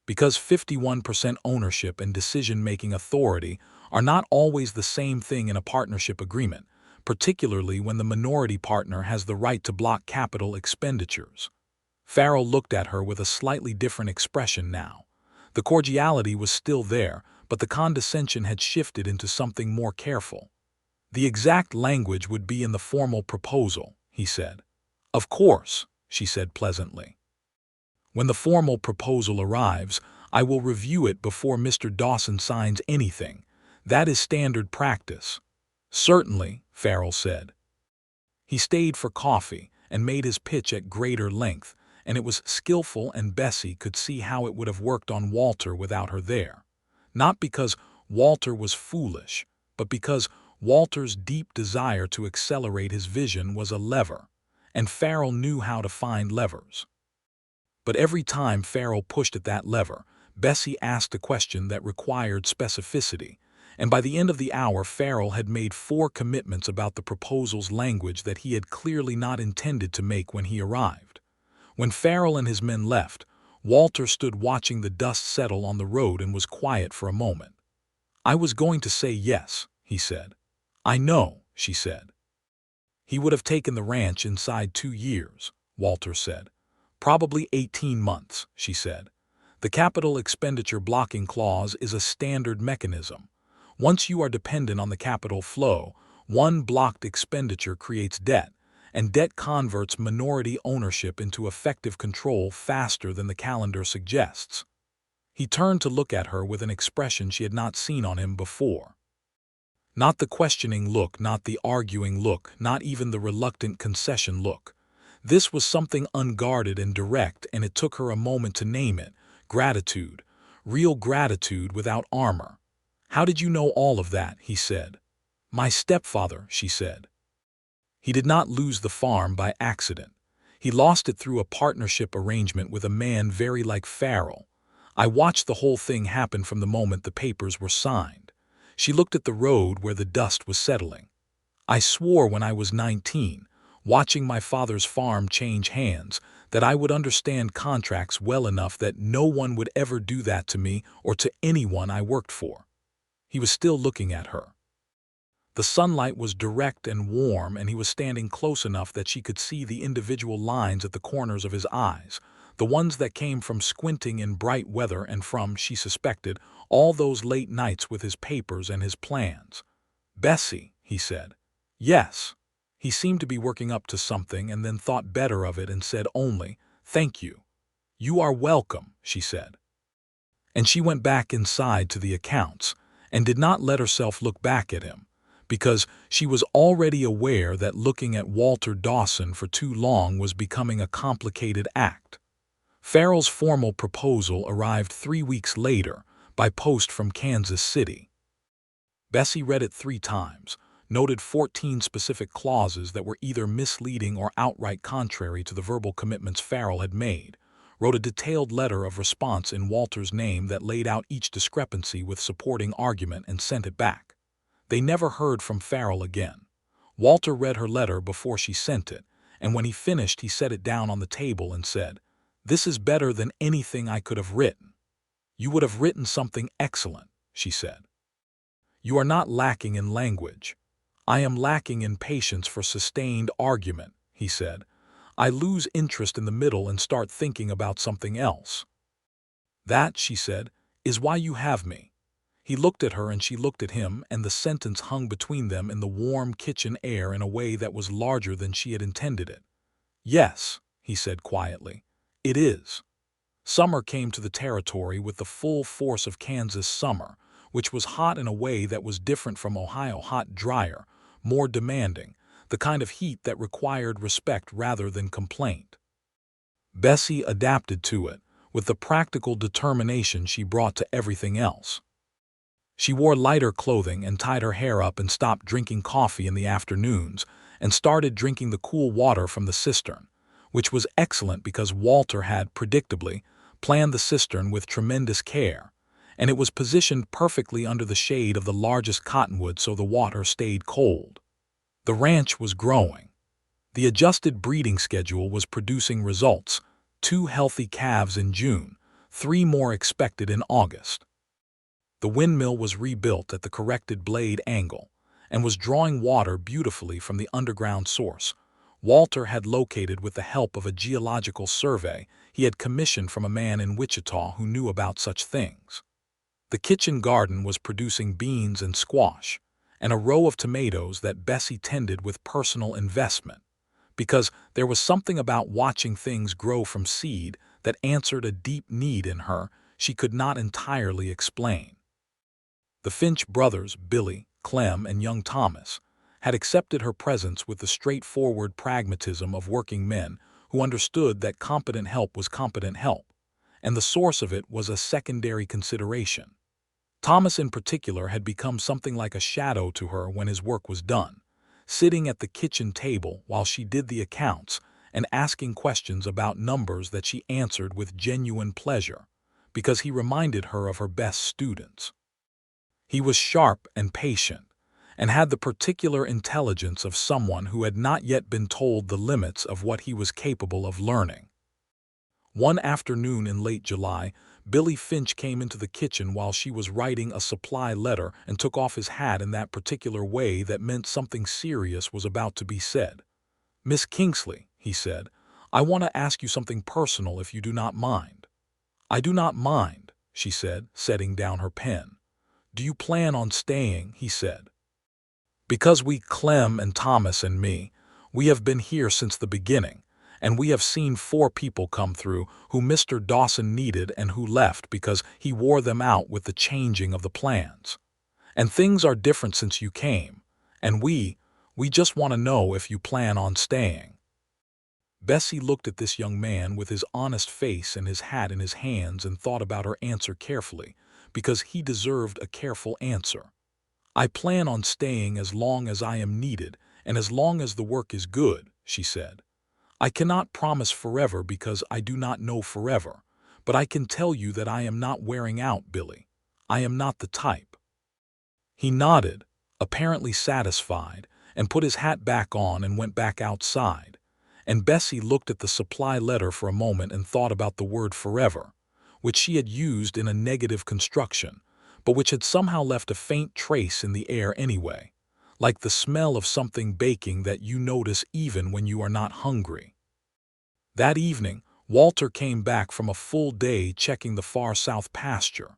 Because 51% ownership and decision-making authority are not always the same thing in a partnership agreement, particularly when the minority partner has the right to block capital expenditures. Farrell looked at her with a slightly different expression now. The cordiality was still there, but the condescension had shifted into something more careful. The exact language would be in the formal proposal, he said. Of course, she said pleasantly. When the formal proposal arrives, I will review it before Mr. Dawson signs anything. That is standard practice. Certainly, Farrell said. He stayed for coffee and made his pitch at greater length, and it was skillful, and Bessie could see how it would have worked on Walter without her there. Not because Walter was foolish, but because Walter's deep desire to accelerate his vision was a lever, and Farrell knew how to find levers. But every time Farrell pushed at that lever, Bessie asked a question that required specificity, and by the end of the hour Farrell had made 4 commitments about the proposal's language that he had clearly not intended to make when he arrived. When Farrell and his men left, Walter stood watching the dust settle on the road and was quiet for a moment. I was going to say yes, he said. I know, she said. He would have taken the ranch inside 2 years, Walter said. Probably 18 months, she said. The capital expenditure blocking clause is a standard mechanism. Once you are dependent on the capital flow, one blocked expenditure creates debt, and debt converts minority ownership into effective control faster than the calendar suggests. He turned to look at her with an expression she had not seen on him before. Not the questioning look, not the arguing look, not even the reluctant concession look. This was something unguarded and direct, and it took her a moment to name it. Gratitude. Real gratitude without armor. How did you know all of that? He said. My stepfather, she said. He did not lose the farm by accident. He lost it through a partnership arrangement with a man very like Farrell. I watched the whole thing happen from the moment the papers were signed. She looked at the road where the dust was settling. I swore when I was 19, watching my father's farm change hands, that I would understand contracts well enough that no one would ever do that to me or to anyone I worked for. He was still looking at her. The sunlight was direct and warm, and he was standing close enough that she could see the individual lines at the corners of his eyes, the ones that came from squinting in bright weather and from, she suspected, all those late nights with his papers and his plans. Bessie, he said. Yes. He seemed to be working up to something and then thought better of it and said only, thank you. You are welcome, she said. And she went back inside to the accounts and did not let herself look back at him, because she was already aware that looking at Walter Dawson for too long was becoming a complicated act. Farrell's formal proposal arrived 3 weeks later by post from Kansas City. Bessie read it 3 times, noted 14 specific clauses that were either misleading or outright contrary to the verbal commitments Farrell had made, wrote a detailed letter of response in Walter's name that laid out each discrepancy with supporting argument, and sent it back. They never heard from Farrell again. Walter read her letter before she sent it, and when he finished he set it down on the table and said, "This is better than anything I could have written." "You would have written something excellent," she said. "You are not lacking in language." "I am lacking in patience for sustained argument," he said. "I lose interest in the middle and start thinking about something else." "That," she said, "is why you have me." He looked at her and she looked at him, and the sentence hung between them in the warm kitchen air in a way that was larger than she had intended it. "Yes," he said quietly, "it is." Summer came to the territory with the full force of Kansas summer, which was hot in a way that was different from Ohio hot, drier, more demanding, the kind of heat that required respect rather than complaint. Bessie adapted to it with the practical determination she brought to everything else. She wore lighter clothing and tied her hair up and stopped drinking coffee in the afternoons and started drinking the cool water from the cistern, which was excellent because Walter had, predictably, planned the cistern with tremendous care, and it was positioned perfectly under the shade of the largest cottonwood so the water stayed cold. The ranch was growing. The adjusted breeding schedule was producing results: 2 healthy calves in June, 3 more expected in August. The windmill was rebuilt at the corrected blade angle and was drawing water beautifully from the underground source Walter had located with the help of a geological survey he had commissioned from a man in Wichita who knew about such things. The kitchen garden was producing beans and squash, and a row of tomatoes that Bessie tended with personal investment, because there was something about watching things grow from seed that answered a deep need in her she could not entirely explain. The Finch brothers, Billy, Clem, and young Thomas, had accepted her presence with the straightforward pragmatism of working men who understood that competent help was competent help, and the source of it was a secondary consideration. Thomas in particular had become something like a shadow to her when his work was done, sitting at the kitchen table while she did the accounts and asking questions about numbers that she answered with genuine pleasure, because he reminded her of her best students. He was sharp and patient, and had the particular intelligence of someone who had not yet been told the limits of what he was capable of learning. One afternoon in late July, Billy Finch came into the kitchen while she was writing a supply letter and took off his hat in that particular way that meant something serious was about to be said. "Miss Kingsley," he said, "I want to ask you something personal if you do not mind." "I do not mind," she said, setting down her pen. "Do you plan on staying?" he said. "Because we, Clem and Thomas and me, we have been here since the beginning, and we have seen 4 people come through who Mr. Dawson needed and who left because he wore them out with the changing of the plans. And things are different since you came, and we just want to know if you plan on staying." Bessie looked at this young man with his honest face and his hat in his hands and thought about her answer carefully, because he deserved a careful answer. "I plan on staying as long as I am needed and as long as the work is good," she said. "I cannot promise forever because I do not know forever, but I can tell you that I am not wearing out, Billy. I am not the type." He nodded, apparently satisfied, and put his hat back on and went back outside, and Bessie looked at the supply letter for a moment and thought about the word forever, which she had used in a negative construction, but which had somehow left a faint trace in the air anyway, like the smell of something baking that you notice even when you are not hungry. That evening, Walter came back from a full day checking the far south pasture,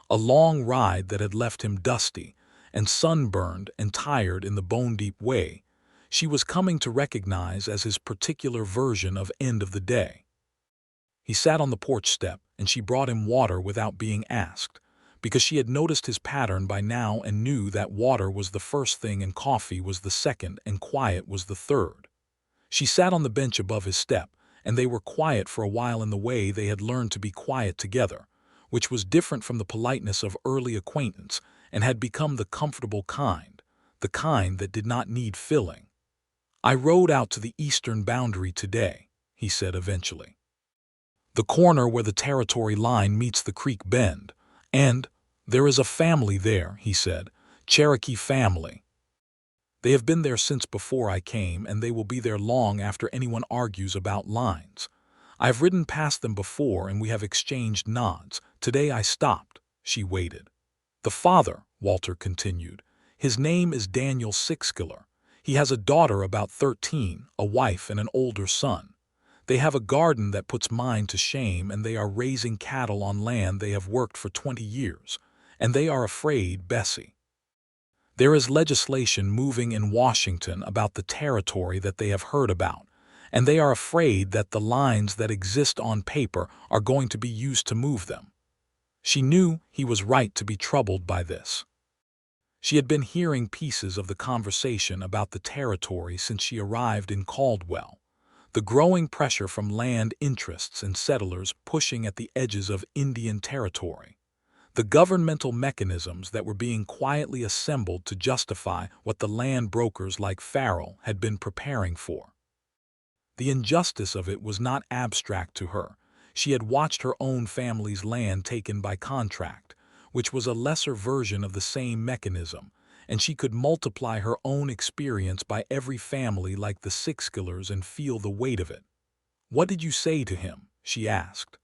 a long ride that had left him dusty and sunburned and tired in the bone-deep way she was coming to recognize as his particular version of end of the day. He sat on the porch step, and she brought him water without being asked, because she had noticed his pattern by now and knew that water was the first thing and coffee was the second and quiet was the third. She sat on the bench above his step, and they were quiet for a while in the way they had learned to be quiet together, which was different from the politeness of early acquaintance and had become the comfortable kind, the kind that did not need filling. "I rode out to the eastern boundary today," he said eventually. "The corner where the territory line meets the creek bend, and there is a family there," he said, "Cherokee family. They have been there since before I came, and they will be there long after anyone argues about lines. I have ridden past them before, and we have exchanged nods. Today I stopped." She waited. "The father," Walter continued, "his name is Daniel Sixkiller. He has a daughter about 13, a wife, and an older son. They have a garden that puts mine to shame, and they are raising cattle on land they have worked for 20 years, and they are afraid, Bessie. There is legislation moving in Washington about the territory that they have heard about, and they are afraid that the lines that exist on paper are going to be used to move them." She knew he was right to be troubled by this. She had been hearing pieces of the conversation about the territory since she arrived in Caldwell. The growing pressure from land interests and settlers pushing at the edges of Indian Territory. The governmental mechanisms that were being quietly assembled to justify what the land brokers like Farrell had been preparing for. The injustice of it was not abstract to her. She had watched her own family's land taken by contract, which was a lesser version of the same mechanism, and she could multiply her own experience by every family like the Sixkillers and feel the weight of it. "What did you say to him?" she asked.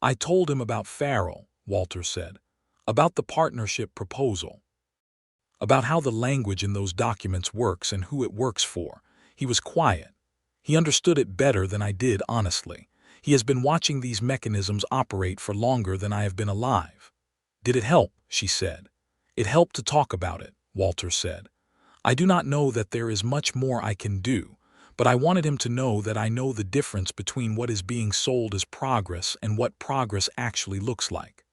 "I told him about Farrell," Walter said, "about the partnership proposal, about how the language in those documents works and who it works for." He was quiet. He understood it better than I did, honestly. He has been watching these mechanisms operate for longer than I have been alive. "Did it help?" she said. "It helped to talk about it," Walter said. "I do not know that there is much more I can do, but I wanted him to know that I know the difference between what is being sold as progress and what progress actually looks like.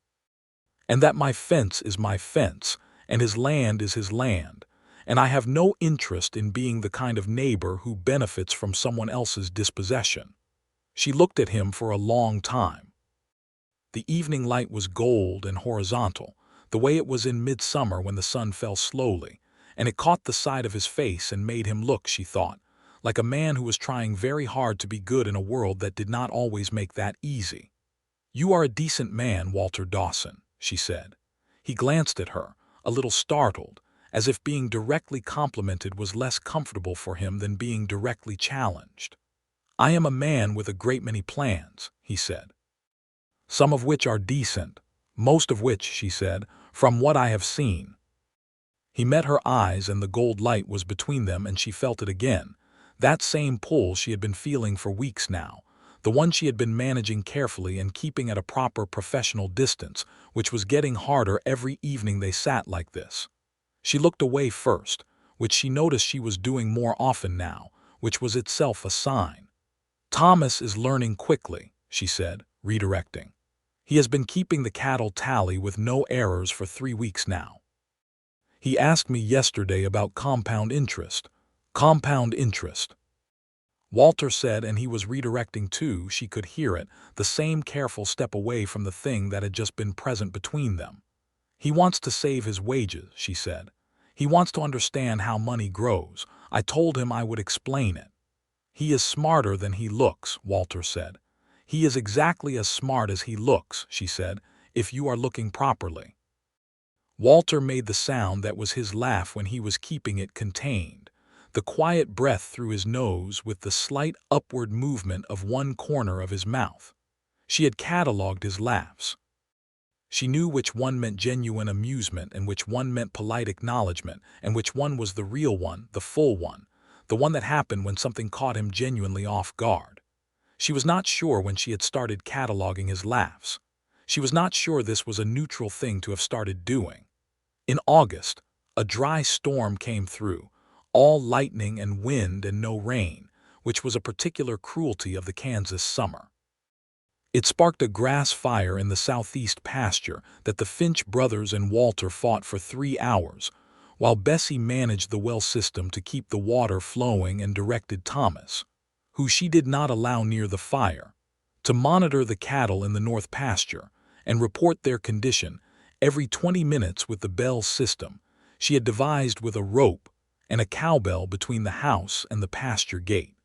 And that my fence is my fence, and his land is his land, and I have no interest in being the kind of neighbor who benefits from someone else's dispossession." She looked at him for a long time. The evening light was gold and horizontal, the way it was in midsummer when the sun fell slowly, and it caught the side of his face and made him look, she thought, like a man who was trying very hard to be good in a world that did not always make that easy. "You are a decent man, Walter Dawson," she said. He glanced at her, a little startled, as if being directly complimented was less comfortable for him than being directly challenged. "I am a man with a great many plans," he said. "Some of which are decent, most of which," she said, "from what I have seen." He met her eyes and the gold light was between them and she felt it again, that same pull she had been feeling for weeks now, the one she had been managing carefully and keeping at a proper professional distance, which was getting harder every evening they sat like this. She looked away first, which she noticed she was doing more often now, which was itself a sign. "Thomas is learning quickly," she said, redirecting. "He has been keeping the cattle tally with no errors for 3 weeks now. He asked me yesterday about compound interest." "Compound interest," Walter said, and he was redirecting too. She could hear it, the same careful step away from the thing that had just been present between them. "He wants to save his wages," she said. "He wants to understand how money grows. I told him I would explain it." "He is smarter than he looks," Walter said. "He is exactly as smart as he looks," she said, "if you are looking properly." Walter made the sound that was his laugh when he was keeping it contained, the quiet breath through his nose with the slight upward movement of one corner of his mouth. She had catalogued his laughs. She knew which one meant genuine amusement and which one meant polite acknowledgement, and which one was the real one, the full one, the one that happened when something caught him genuinely off guard. She was not sure when she had started cataloguing his laughs. She was not sure this was a neutral thing to have started doing. In August, a dry storm came through, all lightning and wind and no rain, which was a particular cruelty of the Kansas summer. It sparked a grass fire in the southeast pasture that the Finch brothers and Walter fought for 3 hours, while Bessie managed the well system to keep the water flowing and directed Thomas, who she did not allow near the fire, to monitor the cattle in the north pasture and report their condition every 20 minutes with the bell system she had devised with a rope and a cowbell between the house and the pasture gate.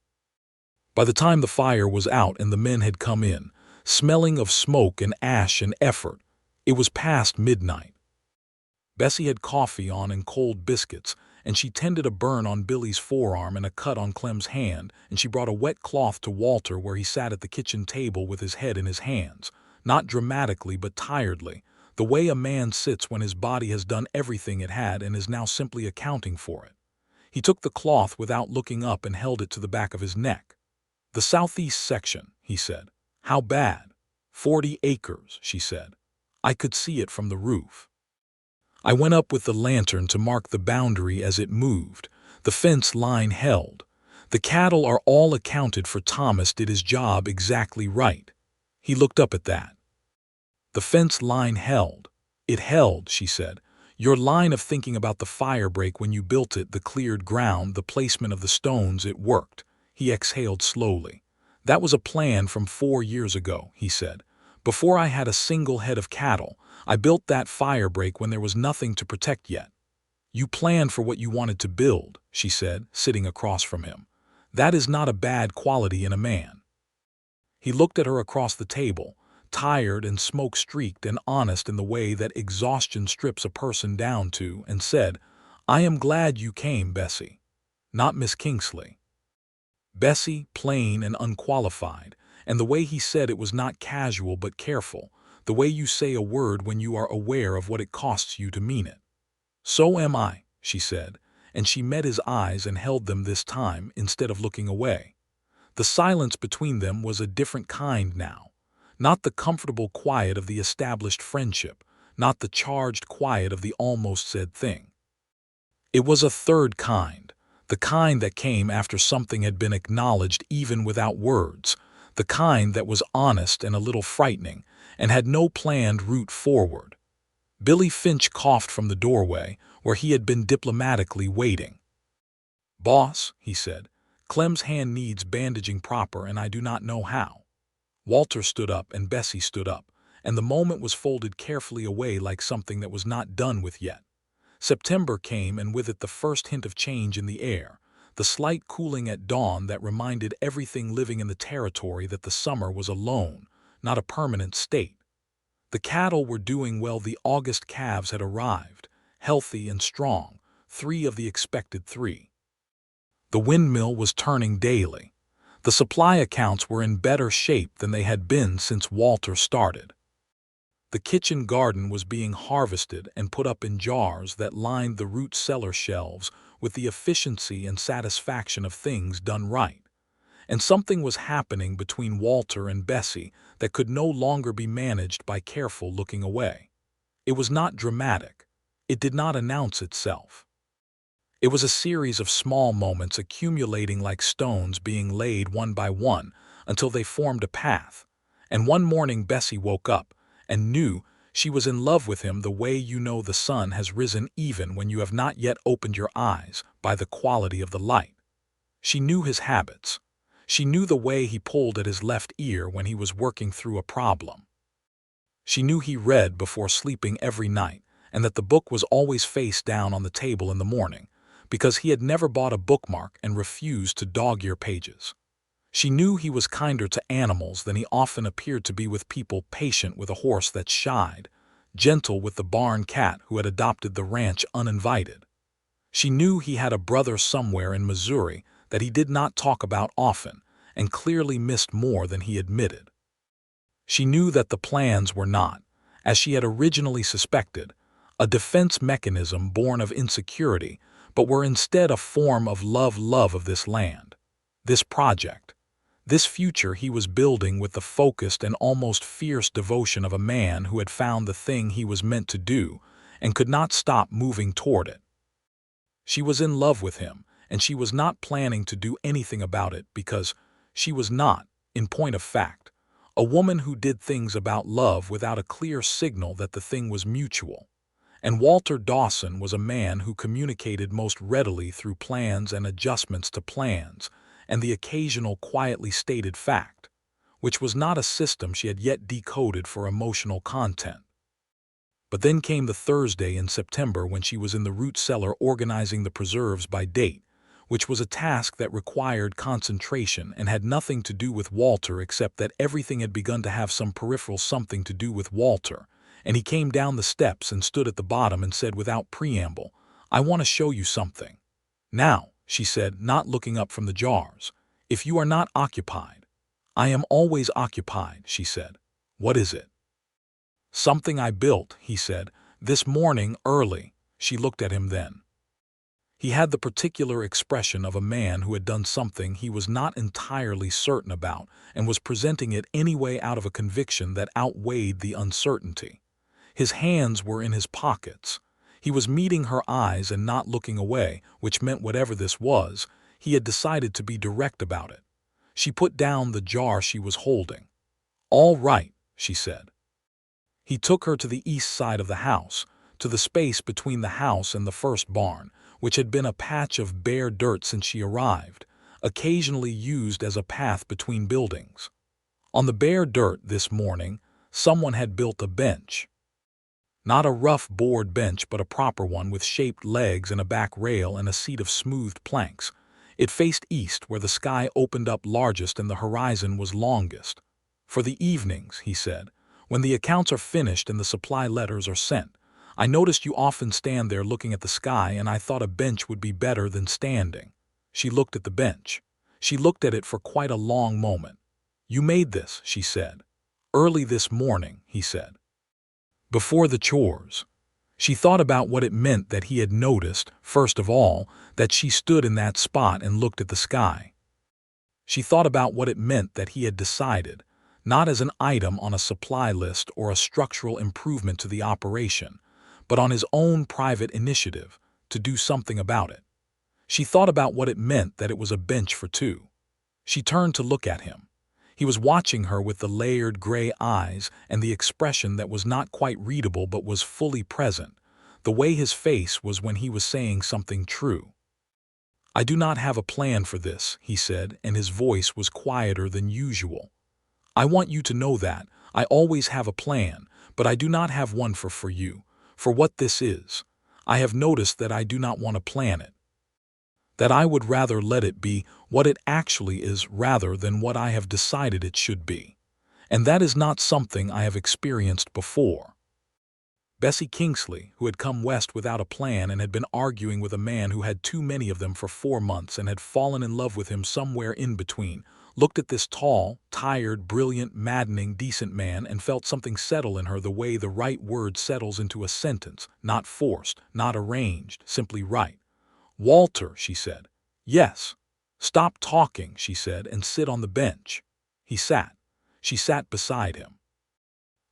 By the time the fire was out and the men had come in, smelling of smoke and ash and effort, it was past midnight. Bessie had coffee on and cold biscuits, and she tended a burn on Billy's forearm and a cut on Clem's hand, and she brought a wet cloth to Walter where he sat at the kitchen table with his head in his hands, not dramatically but tiredly, the way a man sits when his body has done everything it had and is now simply accounting for it. He took the cloth without looking up and held it to the back of his neck. "The southeast section," he said. "How bad?" 40 acres, she said. "I could see it from the roof. I went up with the lantern to mark the boundary as it moved. The fence line held. The cattle are all accounted for. Thomas did his job exactly right." He looked up at that. "The fence line held." "It held," she said. "Your line of thinking about the fire break when you built it, the cleared ground, the placement of the stones, it worked." He exhaled slowly. "That was a plan from 4 years ago," he said. "Before I had a single head of cattle, I built that fire break when there was nothing to protect yet." "You planned for what you wanted to build," she said, sitting across from him. "That is not a bad quality in a man." He looked at her across the table, tired and smoke-streaked and honest in the way that exhaustion strips a person down to, and said, "I am glad you came, Bessie." Not Miss Kingsley. Bessie, plain and unqualified, and the way he said it was not casual but careful, the way you say a word when you are aware of what it costs you to mean it. "So am I," she said, and she met his eyes and held them this time instead of looking away. The silence between them was a different kind now. Not the comfortable quiet of the established friendship, not the charged quiet of the almost said thing. It was a third kind, the kind that came after something had been acknowledged even without words, the kind that was honest and a little frightening, and had no planned route forward. Billy Finch coughed from the doorway, where he had been diplomatically waiting. "Boss," he said, "Clem's hand needs bandaging proper, and I do not know how." Walter stood up and Bessie stood up, and the moment was folded carefully away like something that was not done with yet. September came, and with it the first hint of change in the air, the slight cooling at dawn that reminded everything living in the territory that the summer was a loan, not a permanent state. The cattle were doing well. The August calves had arrived, healthy and strong, 3 of the expected 3. The windmill was turning daily. The supply accounts were in better shape than they had been since Walter started. The kitchen garden was being harvested and put up in jars that lined the root cellar shelves with the efficiency and satisfaction of things done right. And something was happening between Walter and Bessie that could no longer be managed by careful looking away. It was not dramatic. It did not announce itself. It was a series of small moments accumulating like stones being laid one by one until they formed a path. And one morning Bessie woke up and knew she was in love with him the way you know the sun has risen even when you have not yet opened your eyes by the quality of the light. She knew his habits. She knew the way he pulled at his left ear when he was working through a problem. She knew he read before sleeping every night and that the book was always face down on the table in the morning, because he had never bought a bookmark and refused to dog-ear pages. She knew he was kinder to animals than he often appeared to be with people, patient with a horse that shied, gentle with the barn cat who had adopted the ranch uninvited. She knew he had a brother somewhere in Missouri that he did not talk about often and clearly missed more than he admitted. She knew that the plans were not, as she had originally suspected, a defense mechanism born of insecurity, but were instead a form of love of this land, this project, this future he was building with the focused and almost fierce devotion of a man who had found the thing he was meant to do and could not stop moving toward it. She was in love with him, and she was not planning to do anything about it because she was not, in point of fact, a woman who did things about love without a clear signal that the thing was mutual. And Walter Dawson was a man who communicated most readily through plans and adjustments to plans, and the occasional quietly stated fact, which was not a system she had yet decoded for emotional content. But then came the Thursday in September when she was in the root cellar organizing the preserves by date, which was a task that required concentration and had nothing to do with Walter except that everything had begun to have some peripheral something to do with Walter. And he came down the steps and stood at the bottom and said without preamble, "I want to show you something." "Now," she said, not looking up from the jars, "if you are not occupied." "I am always occupied," she said. "What is it?" "Something I built," he said, "this morning early." She looked at him then. He had the particular expression of a man who had done something he was not entirely certain about and was presenting it anyway out of a conviction that outweighed the uncertainty. His hands were in his pockets. He was meeting her eyes and not looking away, which meant whatever this was, he had decided to be direct about it. She put down the jar she was holding. "All right," she said. He took her to the east side of the house, to the space between the house and the first barn, which had been a patch of bare dirt since she arrived, occasionally used as a path between buildings. On the bare dirt this morning, someone had built a bench. Not a rough board bench, but a proper one with shaped legs and a back rail and a seat of smoothed planks. It faced east, where the sky opened up largest and the horizon was longest. "For the evenings," he said, When the accounts are finished and the supply letters are sent, I noticed you often stand there looking at the sky, and I thought a bench would be better than standing." She looked at the bench. She looked at it for quite a long moment. "You made this," she said. "Early this morning," he said. "Before the chores." She thought about what it meant that he had noticed, first of all, that she stood in that spot and looked at the sky. She thought about what it meant that he had decided, not as an item on a supply list or a structural improvement to the operation, but on his own private initiative, to do something about it. She thought about what it meant that it was a bench for two. She turned to look at him. He was watching her with the layered gray eyes and the expression that was not quite readable but was fully present, the way his face was when he was saying something true. "I do not have a plan for this," he said, and his voice was quieter than usual. "I want you to know that. I always have a plan, but I do not have one for you, for what this is. I have noticed that I do not want to plan it. That I would rather let it be what it actually is rather than what I have decided it should be. And that is not something I have experienced before." Bessie Kingsley, who had come west without a plan and had been arguing with a man who had too many of them for 4 months and had fallen in love with him somewhere in between, looked at this tall, tired, brilliant, maddening, decent man and felt something settle in her the way the right word settles into a sentence, not forced, not arranged, simply right. "Walter," she said. "Yes." "Stop talking," she said, "and sit on the bench." He sat. She sat beside him.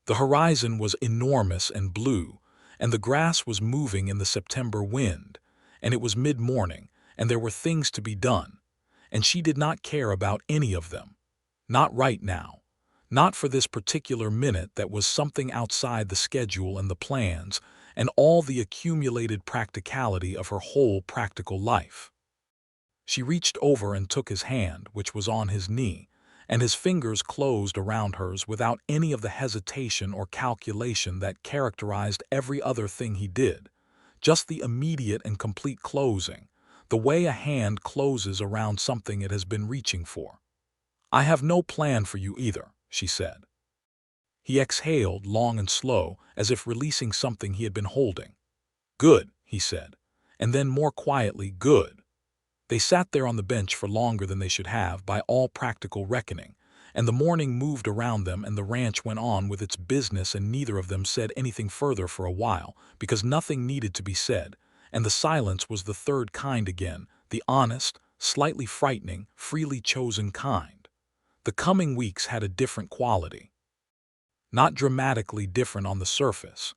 The horizon was enormous and blue, and the grass was moving in the September wind, and it was mid-morning, and there were things to be done, and she did not care about any of them. Not right now. Not for this particular minute that was something outside the schedule and the plans and all the accumulated practicality of her whole practical life. She reached over and took his hand, which was on his knee, and his fingers closed around hers without any of the hesitation or calculation that characterized every other thing he did, just the immediate and complete closing, the way a hand closes around something it has been reaching for. "I have no plan for you either," she said. He exhaled long and slow, as if releasing something he had been holding. "Good," he said, and then more quietly, "Good." They sat there on the bench for longer than they should have, by all practical reckoning, and the morning moved around them and the ranch went on with its business, and neither of them said anything further for a while, because nothing needed to be said, and the silence was the third kind again, the honest, slightly frightening, freely chosen kind. The coming weeks had a different quality. Not dramatically different on the surface.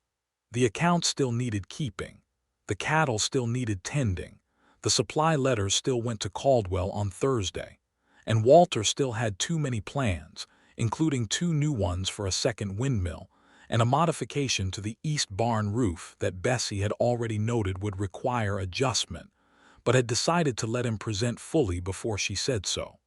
The accounts still needed keeping. The cattle still needed tending. The supply letters still went to Caldwell on Thursday. And Walter still had too many plans, including 2 new ones for a second windmill, and a modification to the east barn roof that Bessie had already noted would require adjustment, but had decided to let him present fully before she said so.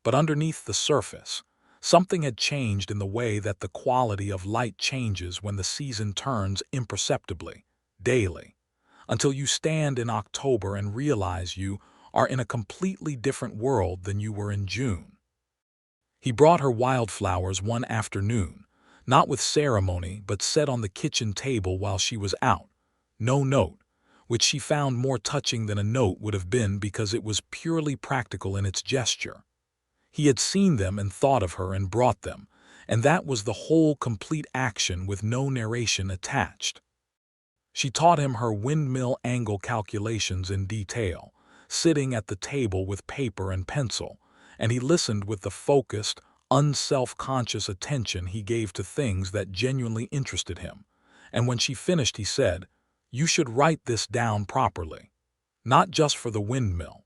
But underneath the surface, something had changed in the way that the quality of light changes when the season turns imperceptibly, daily, until you stand in October and realize you are in a completely different world than you were in June. He brought her wildflowers one afternoon, not with ceremony but set on the kitchen table while she was out. No note, which she found more touching than a note would have been because it was purely practical in its gesture. He had seen them and thought of her and brought them, and that was the whole complete action with no narration attached. She taught him her windmill angle calculations in detail, sitting at the table with paper and pencil, and he listened with the focused, unself-conscious attention he gave to things that genuinely interested him. And when she finished, he said, "You should write this down properly. Not just for the windmill.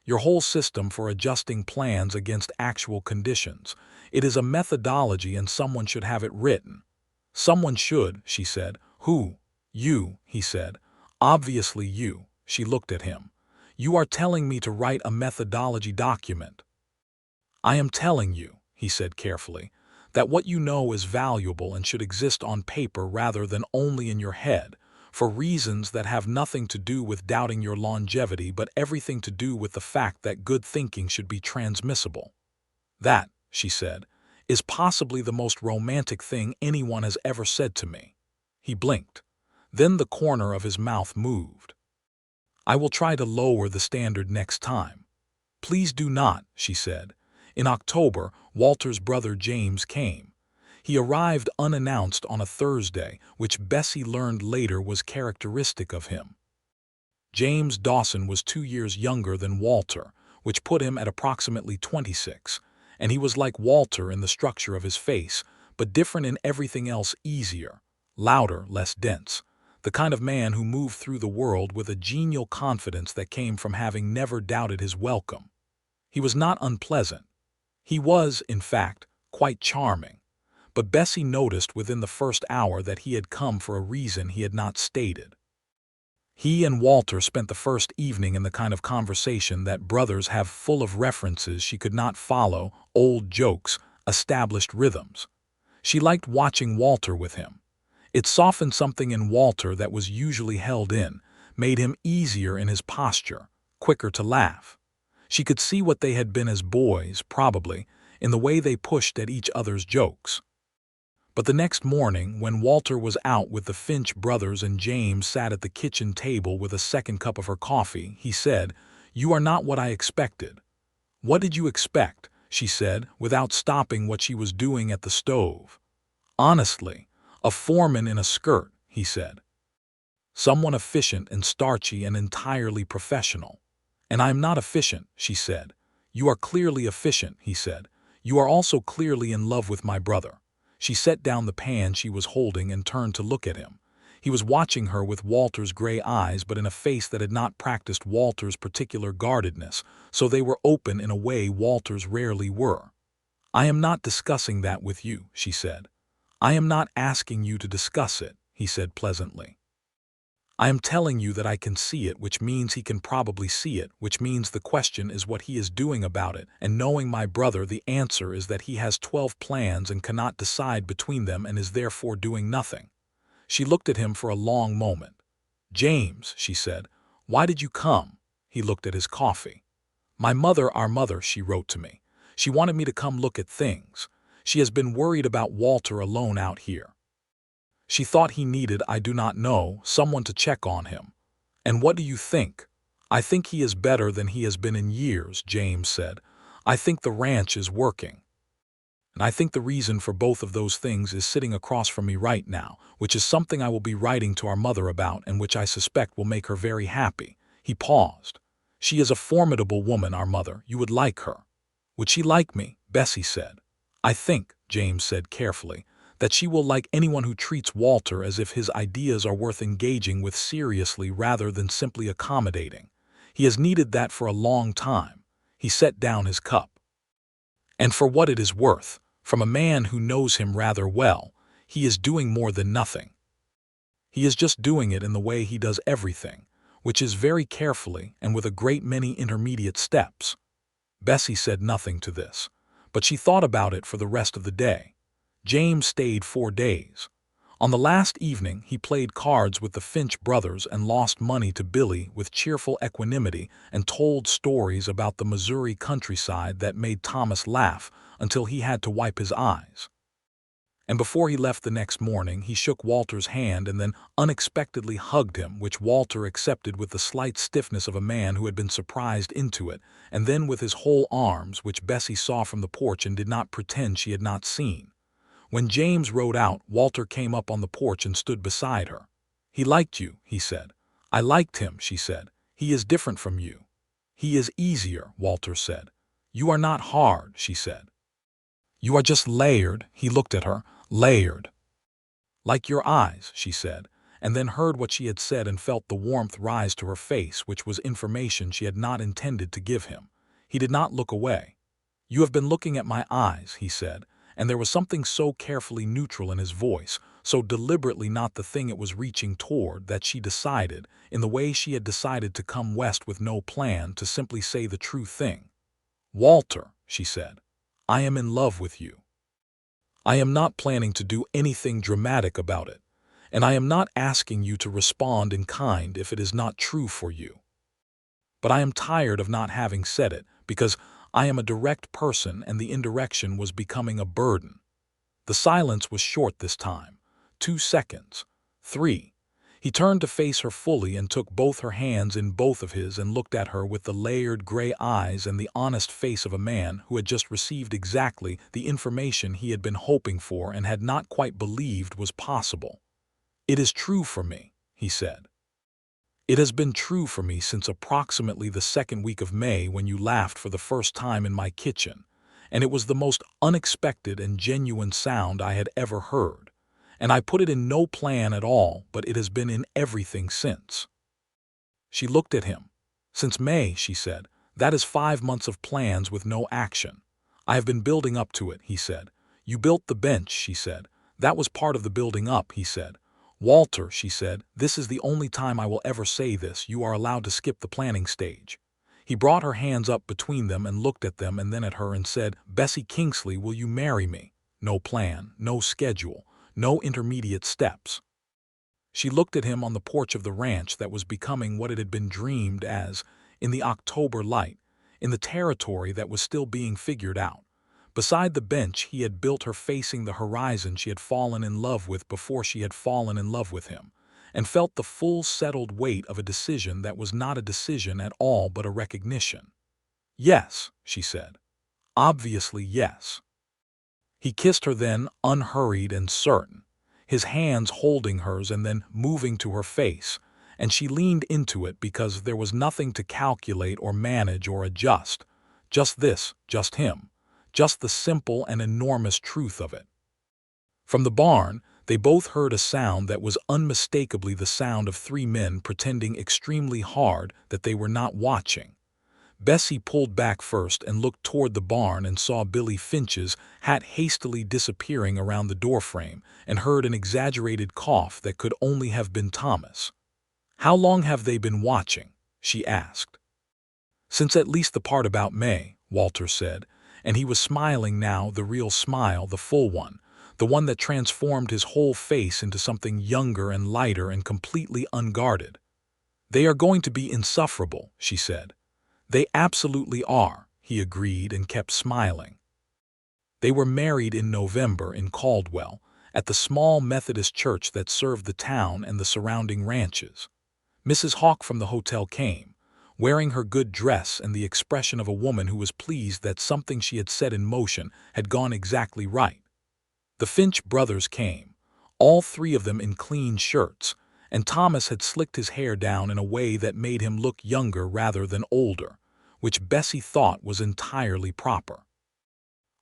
Your whole system for adjusting plans against actual conditions. It is a methodology and someone should have it written." "Someone should," she said. "Who?" "You," he said. "Obviously you." She looked at him. "You are telling me to write a methodology document." "I am telling you," he said carefully, "that what you know is valuable and should exist on paper rather than only in your head, for reasons that have nothing to do with doubting your longevity but everything to do with the fact that good thinking should be transmissible." "That," she said, is possibly the most romantic thing anyone has ever said to me." He blinked. Then the corner of his mouth moved. "I will try to lower the standard next time." "Please do not," she said. In October, Walter's brother James came. He arrived unannounced on a Thursday, which Bessie learned later was characteristic of him. James Dawson was 2 years younger than Walter, which put him at approximately 26, and he was like Walter in the structure of his face, but different in everything else: easier, louder, less dense. The kind of man who moved through the world with a genial confidence that came from having never doubted his welcome. He was not unpleasant. He was, in fact, quite charming. But Bessie noticed within the first hour that he had come for a reason he had not stated. He and Walter spent the first evening in the kind of conversation that brothers have, full of references she could not follow, old jokes, established rhythms. She liked watching Walter with him. It softened something in Walter that was usually held in, made him easier in his posture, quicker to laugh. She could see what they had been as boys, probably, in the way they pushed at each other's jokes. But the next morning, when Walter was out with the Finch brothers and James sat at the kitchen table with a second cup of her coffee, he said, "You are not what I expected." "What did you expect?" she said, without stopping what she was doing at the stove. "Honestly, a foreman in a skirt," he said. "Someone efficient and starchy and entirely professional." "And I am not efficient," she said. "You are clearly efficient," he said. "You are also clearly in love with my brother." She set down the pan she was holding and turned to look at him. He was watching her with Walter's gray eyes, but in a face that had not practiced Walter's particular guardedness, so they were open in a way Walter's rarely were. "I am not discussing that with you," she said. "I am not asking you to discuss it," he said pleasantly. "I am telling you that I can see it, which means he can probably see it, which means the question is what he is doing about it, and knowing my brother, the answer is that he has 12 plans and cannot decide between them and is therefore doing nothing." She looked at him for a long moment. "James," she said, "why did you come?" He looked at his coffee. Our mother, she wrote to me. She wanted me to come look at things. She has been worried about Walter alone out here. She thought he needed, I do not know, someone to check on him. And what do you think? I think he is better than he has been in years," James said. "I think the ranch is working. And I think the reason for both of those things is sitting across from me right now, which is something I will be writing to our mother about and which I suspect will make her very happy." He paused. "She is a formidable woman, our mother. You would like her." "Would she like me?" Bessie said. "I think," James said carefully, "that she will like anyone who treats Walter as if his ideas are worth engaging with seriously rather than simply accommodating. He has needed that for a long time." He set down his cup. "And for what it is worth, from a man who knows him rather well, he is doing more than nothing. He is just doing it in the way he does everything, which is very carefully and with a great many intermediate steps." Bessie said nothing to this, but she thought about it for the rest of the day. James stayed 4 days. On the last evening, he played cards with the Finch brothers and lost money to Billy with cheerful equanimity and told stories about the Missouri countryside that made Thomas laugh until he had to wipe his eyes. And before he left the next morning, he shook Walter's hand and then unexpectedly hugged him, which Walter accepted with the slight stiffness of a man who had been surprised into it, and then with his whole arms, which Bessie saw from the porch and did not pretend she had not seen. When James rode out, Walter came up on the porch and stood beside her. "He liked you," he said. "I liked him," she said. "He is different from you." "He is easier," Walter said. "You are not hard," she said. "You are just layered," he looked at her, "layered." "Like your eyes," she said, and then heard what she had said and felt the warmth rise to her face, which was information she had not intended to give him. He did not look away. "You have been looking at my eyes," he said, and there was something so carefully neutral in his voice, so deliberately not the thing it was reaching toward, that she decided, in the way she had decided to come west with no plan, to simply say the true thing. "Walter," she said, "I am in love with you. I am not planning to do anything dramatic about it, and I am not asking you to respond in kind if it is not true for you. But I am tired of not having said it, because I am a direct person and the indirection was becoming a burden. The silence was short this time. 2 seconds. 3. He turned to face her fully and took both her hands in both of his and looked at her with the layered gray eyes and the honest face of a man who had just received exactly the information he had been hoping for and had not quite believed was possible. "It is true for me," he said. "It has been true for me since approximately the second week of May when you laughed for the first time in my kitchen, and it was the most unexpected and genuine sound I had ever heard. And I put it in no plan at all, but it has been in everything since." She looked at him. "Since May," she said. "That is 5 months of plans with no action. I have been building up to it," he said. "You built the bench," she said. "That was part of the building up," he said. "Walter," she said, "this is the only time I will ever say this. You are allowed to skip the planning stage." He brought her hands up between them and looked at them and then at her and said, "Bessie Kingsley, will you marry me? No plan, no schedule. No intermediate steps." She looked at him on the porch of the ranch that was becoming what it had been dreamed as, in the October light, in the territory that was still being figured out. Beside the bench he had built her facing the horizon she had fallen in love with before she had fallen in love with him, and felt the full settled weight of a decision that was not a decision at all but a recognition. "Yes," she said. "Obviously yes." He kissed her then, unhurried and certain, his hands holding hers and then moving to her face, and she leaned into it because there was nothing to calculate or manage or adjust. Just this, just him, just the simple and enormous truth of it. From the barn, they both heard a sound that was unmistakably the sound of 3 men pretending extremely hard that they were not watching. Bessie pulled back first and looked toward the barn and saw Billy Finch's hat hastily disappearing around the doorframe and heard an exaggerated cough that could only have been Thomas. "How long have they been watching?" she asked. "Since at least the part about May," Walter said, and he was smiling now, the real smile, the full one, the one that transformed his whole face into something younger and lighter and completely unguarded. "They are going to be insufferable," she said. "They absolutely are," he agreed and kept smiling. They were married in November in Caldwell, at the small Methodist church that served the town and the surrounding ranches. Mrs. Hawk from the hotel came, wearing her good dress and the expression of a woman who was pleased that something she had set in motion had gone exactly right. The Finch brothers came, all 3 of them in clean shirts, and Thomas had slicked his hair down in a way that made him look younger rather than older, which Bessie thought was entirely proper.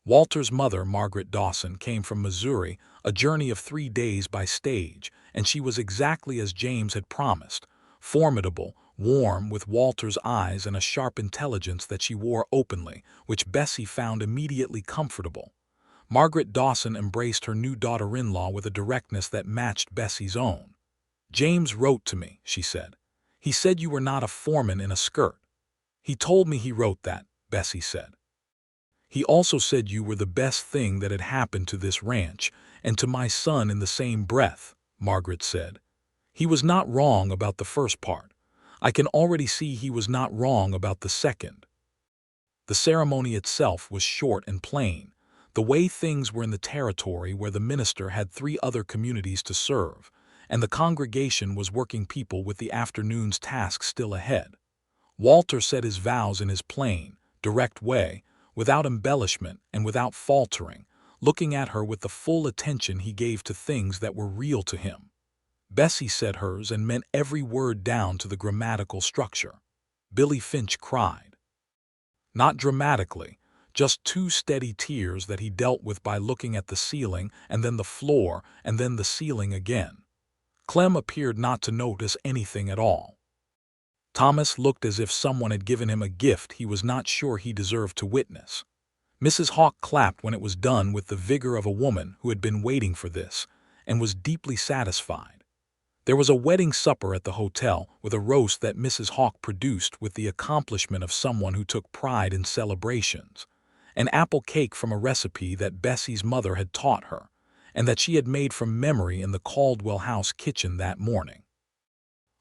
Walter's mother, Margaret Dawson, came from Missouri, a journey of 3 days by stage, and she was exactly as James had promised, formidable, warm, with Walter's eyes and a sharp intelligence that she wore openly, which Bessie found immediately comfortable. Margaret Dawson embraced her new daughter-in-law with a directness that matched Bessie's own. "James wrote to me," she said. "He said you were not a foreman in a skirt." "He told me he wrote that," Bessie said. "He also said you were the best thing that had happened to this ranch and to my son in the same breath," Margaret said. "He was not wrong about the first part. I can already see he was not wrong about the second." The ceremony itself was short and plain, the way things were in the territory where the minister had 3 other communities to serve, and the congregation was working people with the afternoon's task still ahead. Walter said his vows in his plain, direct way, without embellishment and without faltering, looking at her with the full attention he gave to things that were real to him. Bessie said hers and meant every word down to the grammatical structure. Billy Finch cried. Not dramatically, just 2 steady tears that he dealt with by looking at the ceiling and then the floor and then the ceiling again. Clem appeared not to notice anything at all. Thomas looked as if someone had given him a gift he was not sure he deserved to witness. Mrs. Hawk clapped when it was done with the vigor of a woman who had been waiting for this, and was deeply satisfied. There was a wedding supper at the hotel with a roast that Mrs. Hawk produced with the accomplishment of someone who took pride in celebrations, an apple cake from a recipe that Bessie's mother had taught her, and that she had made from memory in the Caldwell house kitchen that morning.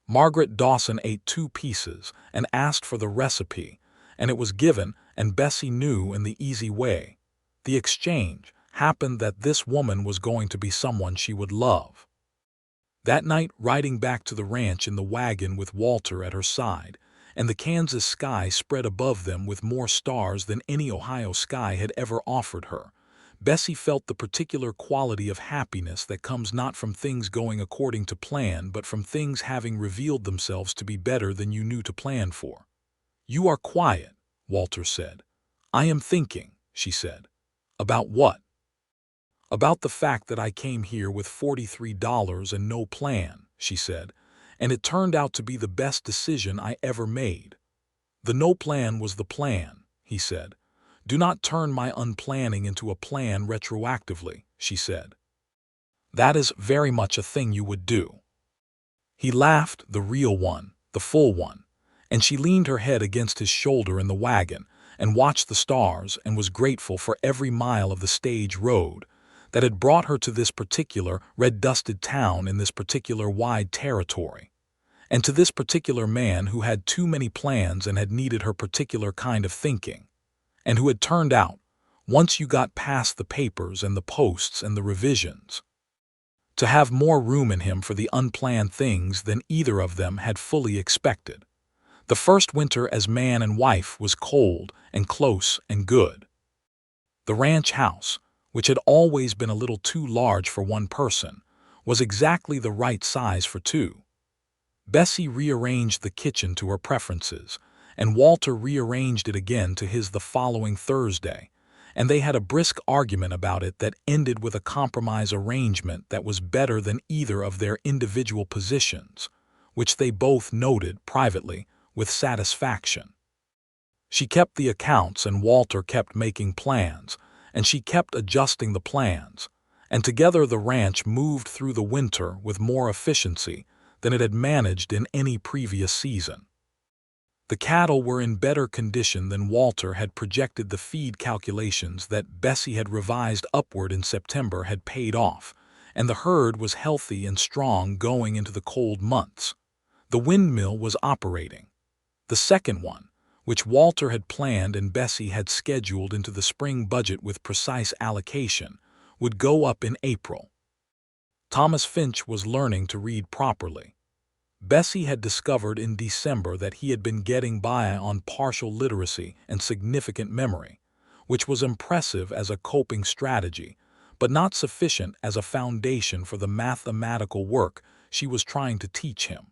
Margaret Dawson ate 2 pieces and asked for the recipe, and it was given, and Bessie knew in the easy way. The exchange happened that this woman was going to be someone she would love. That night, riding back to the ranch in the wagon with Walter at her side, and the Kansas sky spread above them with more stars than any Ohio sky had ever offered her, Bessie felt the particular quality of happiness that comes not from things going according to plan but from things having revealed themselves to be better than you knew to plan for. "You are quiet," Walter said. "I am thinking," she said. "About what?" "About the fact that I came here with $43 and no plan," she said, "and it turned out to be the best decision I ever made." "The no plan was the plan," he said. "Do not turn my unplanning into a plan retroactively," she said. "That is very much a thing you would do." He laughed, the real one, the full one, and she leaned her head against his shoulder in the wagon and watched the stars and was grateful for every mile of the stage road that had brought her to this particular red-dusted town in this particular wide territory, and to this particular man who had too many plans and had needed her particular kind of thinking, and who had turned out, once you got past the papers and the posts and the revisions, to have more room in him for the unplanned things than either of them had fully expected. The first winter as man and wife was cold and close and good. The ranch house, which had always been a little too large for one person, was exactly the right size for two. Bessie rearranged the kitchen to her preferences, and Walter rearranged it again to his the following Thursday, and they had a brisk argument about it that ended with a compromise arrangement that was better than either of their individual positions, which they both noted privately with satisfaction. She kept the accounts and Walter kept making plans, and she kept adjusting the plans, and together the ranch moved through the winter with more efficiency than it had managed in any previous season. The cattle were in better condition than Walter had projected. The feed calculations that Bessie had revised upward in September had paid off, and the herd was healthy and strong going into the cold months. The windmill was operating. The second one, which Walter had planned and Bessie had scheduled into the spring budget with precise allocation, would go up in April. Thomas Finch was learning to read properly. Bessie had discovered in December that he had been getting by on partial literacy and significant memory, which was impressive as a coping strategy, but not sufficient as a foundation for the mathematical work she was trying to teach him.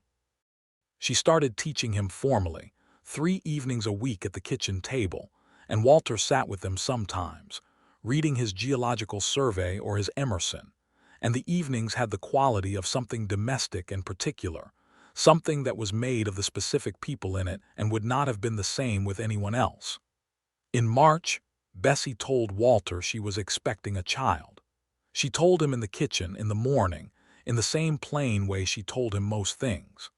She started teaching him formally, 3 evenings a week at the kitchen table, and Walter sat with them sometimes, reading his geological survey or his Emerson, and the evenings had the quality of something domestic and particular, something that was made of the specific people in it and would not have been the same with anyone else. In March, Bessie told Walter she was expecting a child. She told him in the kitchen in the morning, in the same plain way she told him most things.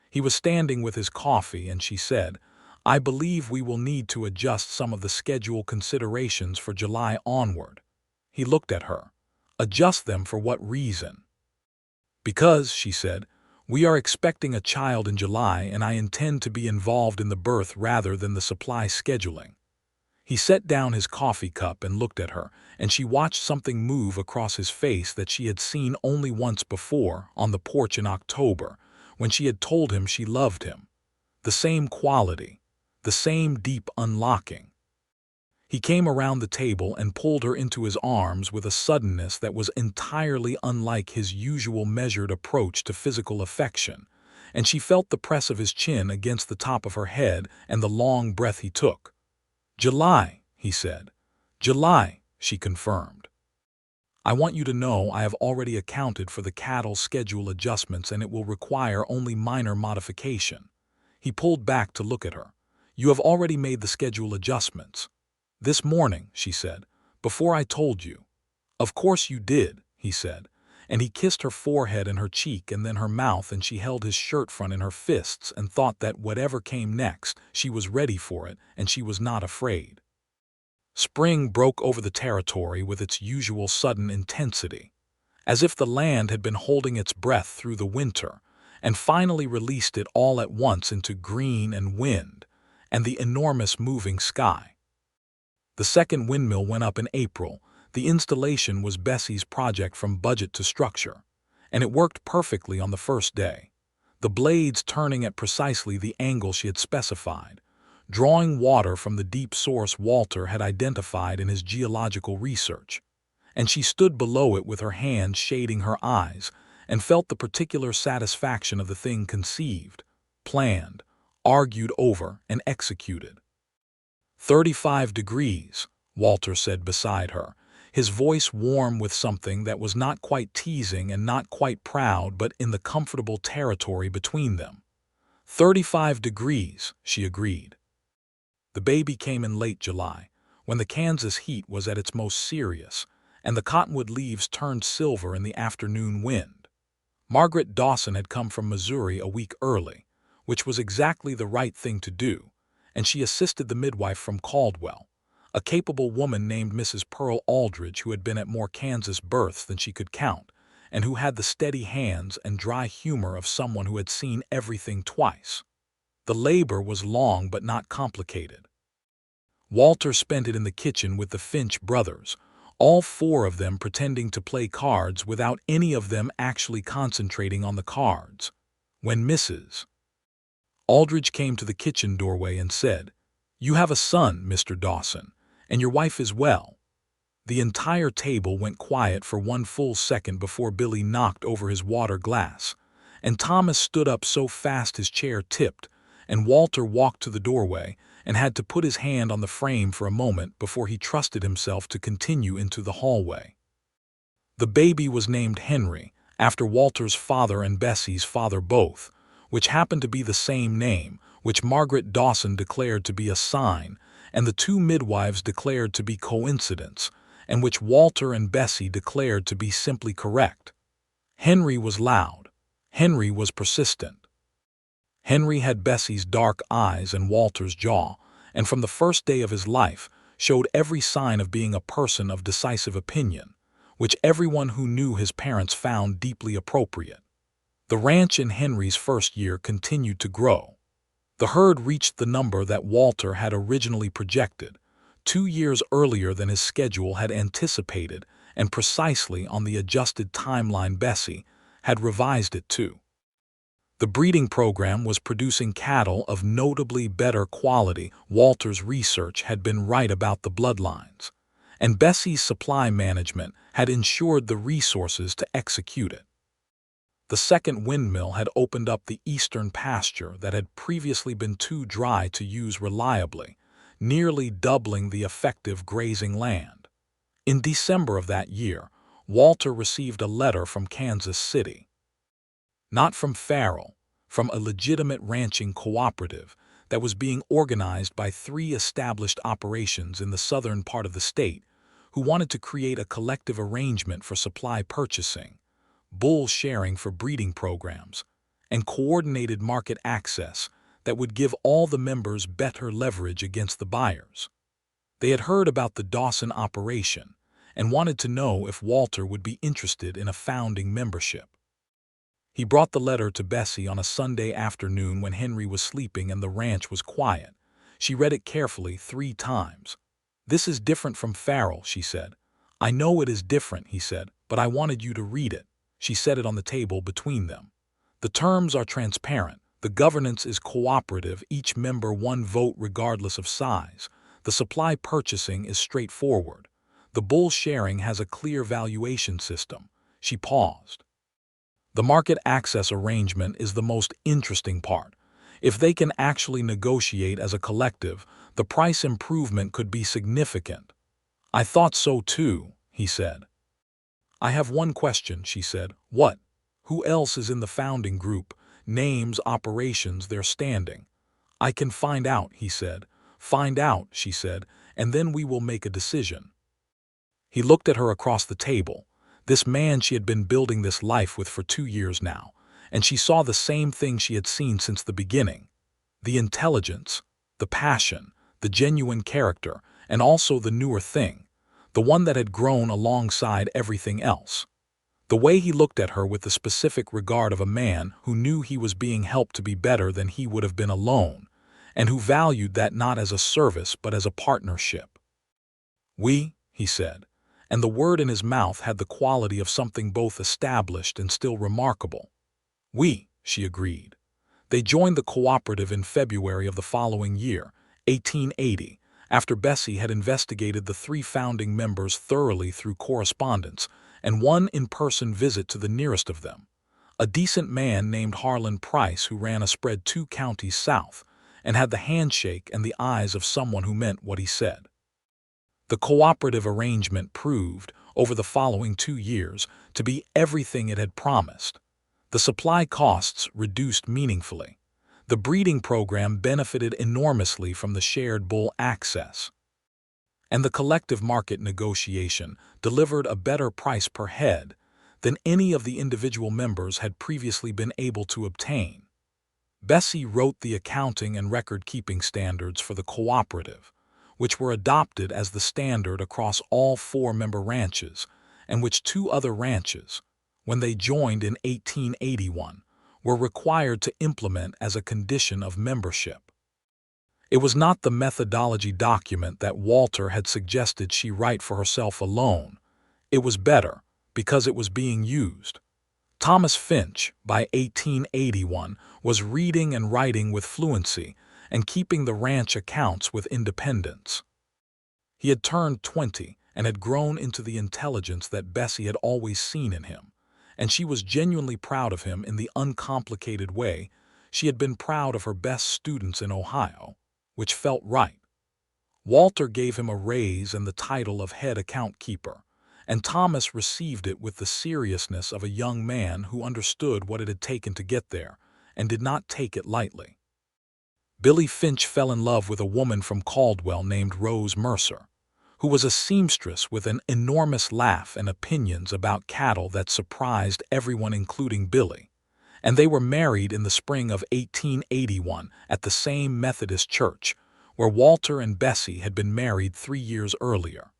He was standing with his coffee and she said, "I believe we will need to adjust some of the schedule considerations for July onward." He looked at her. "Adjust them for what reason?" "Because," she said, "we are expecting a child in July and I intend to be involved in the birth rather than the supply scheduling." He set down his coffee cup and looked at her, and she watched something move across his face that she had seen only once before on the porch in October, when she had told him she loved him. The same quality, the same deep unlocking. He came around the table and pulled her into his arms with a suddenness that was entirely unlike his usual measured approach to physical affection, and she felt the press of his chin against the top of her head and the long breath he took. "July," he said. "July," she confirmed. "I want you to know I have already accounted for the cattle schedule adjustments and it will require only minor modification." He pulled back to look at her. "You have already made the schedule adjustments." "This morning," she said, "before I told you." "Of course you did," he said, and he kissed her forehead and her cheek and then her mouth, and she held his shirt front in her fists and thought that whatever came next, she was ready for it and she was not afraid. Spring broke over the territory with its usual sudden intensity, as if the land had been holding its breath through the winter, and finally released it all at once into green and wind, and the enormous moving sky. The second windmill went up in April. The installation was Bessie's project from budget to structure, and it worked perfectly on the first day, the blades turning at precisely the angle she had specified, drawing water from the deep source Walter had identified in his geological research. And she stood below it with her hands shading her eyes and felt the particular satisfaction of the thing conceived, planned, argued over, and executed. 35 degrees, Walter said beside her, his voice warm with something that was not quite teasing and not quite proud but in the comfortable territory between them. 35 degrees, she agreed. The baby came in late July, when the Kansas heat was at its most serious, and the cottonwood leaves turned silver in the afternoon wind. Margaret Dawson had come from Missouri a week early, which was exactly the right thing to do, and she assisted the midwife from Caldwell, a capable woman named Mrs. Pearl Aldridge who had been at more Kansas births than she could count, and who had the steady hands and dry humor of someone who had seen everything twice. The labor was long but not complicated. Walter spent it in the kitchen with the Finch brothers, all four of them pretending to play cards without any of them actually concentrating on the cards. When Mrs. Aldridge came to the kitchen doorway and said, "You have a son, Mr. Dawson, and your wife is well." The entire table went quiet for one full second before Billy knocked over his water glass, and Thomas stood up so fast his chair tipped, and Walter walked to the doorway and had to put his hand on the frame for a moment before he trusted himself to continue into the hallway. The baby was named Henry, after Walter's father and Bessie's father both, which happened to be the same name, which Margaret Dawson declared to be a sign, and the two midwives declared to be coincidence, and which Walter and Bessie declared to be simply correct. Henry was loud. Henry was persistent. Henry had Bessie's dark eyes and Walter's jaw, and from the first day of his life showed every sign of being a person of decisive opinion, which everyone who knew his parents found deeply appropriate. The ranch in Henry's first year continued to grow. The herd reached the number that Walter had originally projected, 2 years earlier than his schedule had anticipated, and precisely on the adjusted timeline Bessie had revised it to. The breeding program was producing cattle of notably better quality. Walter's research had been right about the bloodlines, and Bessie's supply management had ensured the resources to execute it. The second windmill had opened up the eastern pasture that had previously been too dry to use reliably, nearly doubling the effective grazing land. In December of that year, Walter received a letter from Kansas City. Not from Farrell, from a legitimate ranching cooperative that was being organized by 3 established operations in the southern part of the state who wanted to create a collective arrangement for supply purchasing, bull sharing for breeding programs, and coordinated market access that would give all the members better leverage against the buyers. They had heard about the Dawson operation and wanted to know if Walter would be interested in a founding membership. He brought the letter to Bessie on a Sunday afternoon when Henry was sleeping and the ranch was quiet. She read it carefully 3 times. "This is different from Farrell," she said. "I know it is different," he said, "but I wanted you to read it." She set it on the table between them. "The terms are transparent. The governance is cooperative, each member 1 vote regardless of size. The supply purchasing is straightforward. The bull sharing has a clear valuation system." She paused. "The market access arrangement is the most interesting part. If they can actually negotiate as a collective, the price improvement could be significant." "I thought so too," he said. "I have one question," she said. "What? Who else is in the founding group? Names, operations, their standing." "I can find out," he said. "Find out," she said, "and then we will make a decision." He looked at her across the table. This man she had been building this life with for 2 years now, and she saw the same thing she had seen since the beginning. The intelligence, the passion, the genuine character, and also the newer thing, the one that had grown alongside everything else. The way he looked at her with the specific regard of a man who knew he was being helped to be better than he would have been alone, and who valued that not as a service but as a partnership. "We," he said, and the word in his mouth had the quality of something both established and still remarkable. "We," she agreed. They joined the cooperative in February of the following year, 1880, after Bessie had investigated the 3 founding members thoroughly through correspondence and one in-person visit to the nearest of them, a decent man named Harlan Price who ran a spread 2 counties south and had the handshake and the eyes of someone who meant what he said. The cooperative arrangement proved, over the following 2 years, to be everything it had promised. The supply costs reduced meaningfully. The breeding program benefited enormously from the shared bull access. And the collective market negotiation delivered a better price per head than any of the individual members had previously been able to obtain. Bessie wrote the accounting and record-keeping standards for the cooperative, which were adopted as the standard across all 4 member ranches, and which 2 other ranches, when they joined in 1881, were required to implement as a condition of membership. It was not the methodology document that Walter had suggested she write for herself alone. It was better, because it was being used. Thomas Finch, by 1881, was reading and writing with fluency and keeping the ranch accounts with independence. He had turned 20 and had grown into the intelligence that Bessie had always seen in him, and she was genuinely proud of him in the uncomplicated way she had been proud of her best students in Ohio, which felt right. Walter gave him a raise and the title of head account keeper, and Thomas received it with the seriousness of a young man who understood what it had taken to get there and did not take it lightly. Billy Finch fell in love with a woman from Caldwell named Rose Mercer, who was a seamstress with an enormous laugh and opinions about cattle that surprised everyone including Billy, and they were married in the spring of 1881 at the same Methodist church where Walter and Bessie had been married 3 years earlier.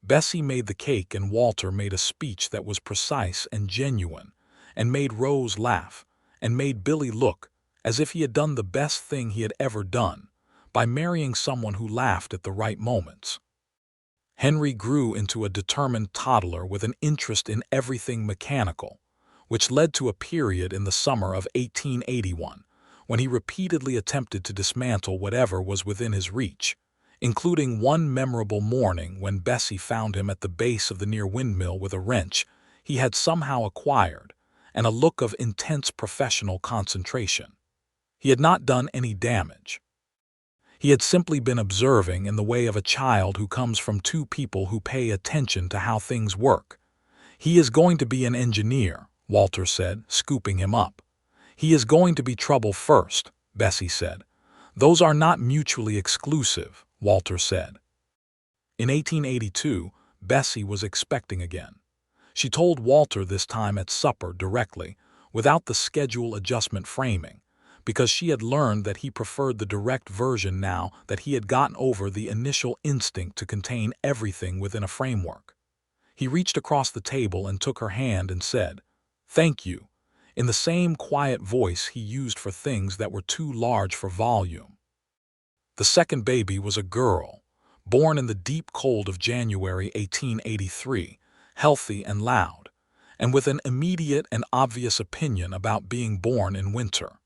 Bessie made the cake and Walter made a speech that was precise and genuine, and made Rose laugh, and made Billy look as if he had done the best thing he had ever done, by marrying someone who laughed at the right moments. Henry grew into a determined toddler with an interest in everything mechanical, which led to a period in the summer of 1881 when he repeatedly attempted to dismantle whatever was within his reach, including one memorable morning when Bessie found him at the base of the near windmill with a wrench he had somehow acquired and a look of intense professional concentration. He had not done any damage. He had simply been observing in the way of a child who comes from 2 people who pay attention to how things work. "He is going to be an engineer," Walter said, scooping him up. "He is going to be trouble first," Bessie said. "Those are not mutually exclusive," Walter said. In 1882, Bessie was expecting again. She told Walter this time at supper directly, without the schedule adjustment framing, because she had learned that he preferred the direct version now that he had gotten over the initial instinct to contain everything within a framework. He reached across the table and took her hand and said, "Thank you," in the same quiet voice he used for things that were too large for volume. The second baby was a girl, born in the deep cold of January 1883, healthy and loud, and with an immediate and obvious opinion about being born in winter.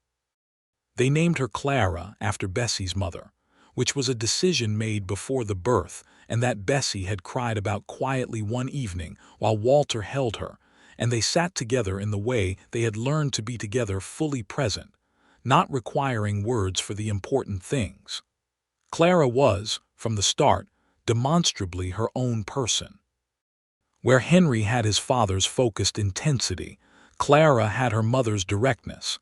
They named her Clara after Bessie's mother, which was a decision made before the birth and that Bessie had cried about quietly one evening while Walter held her, and they sat together in the way they had learned to be together, fully present, not requiring words for the important things. Clara was, from the start, demonstrably her own person. Where Henry had his father's focused intensity, Clara had her mother's directness.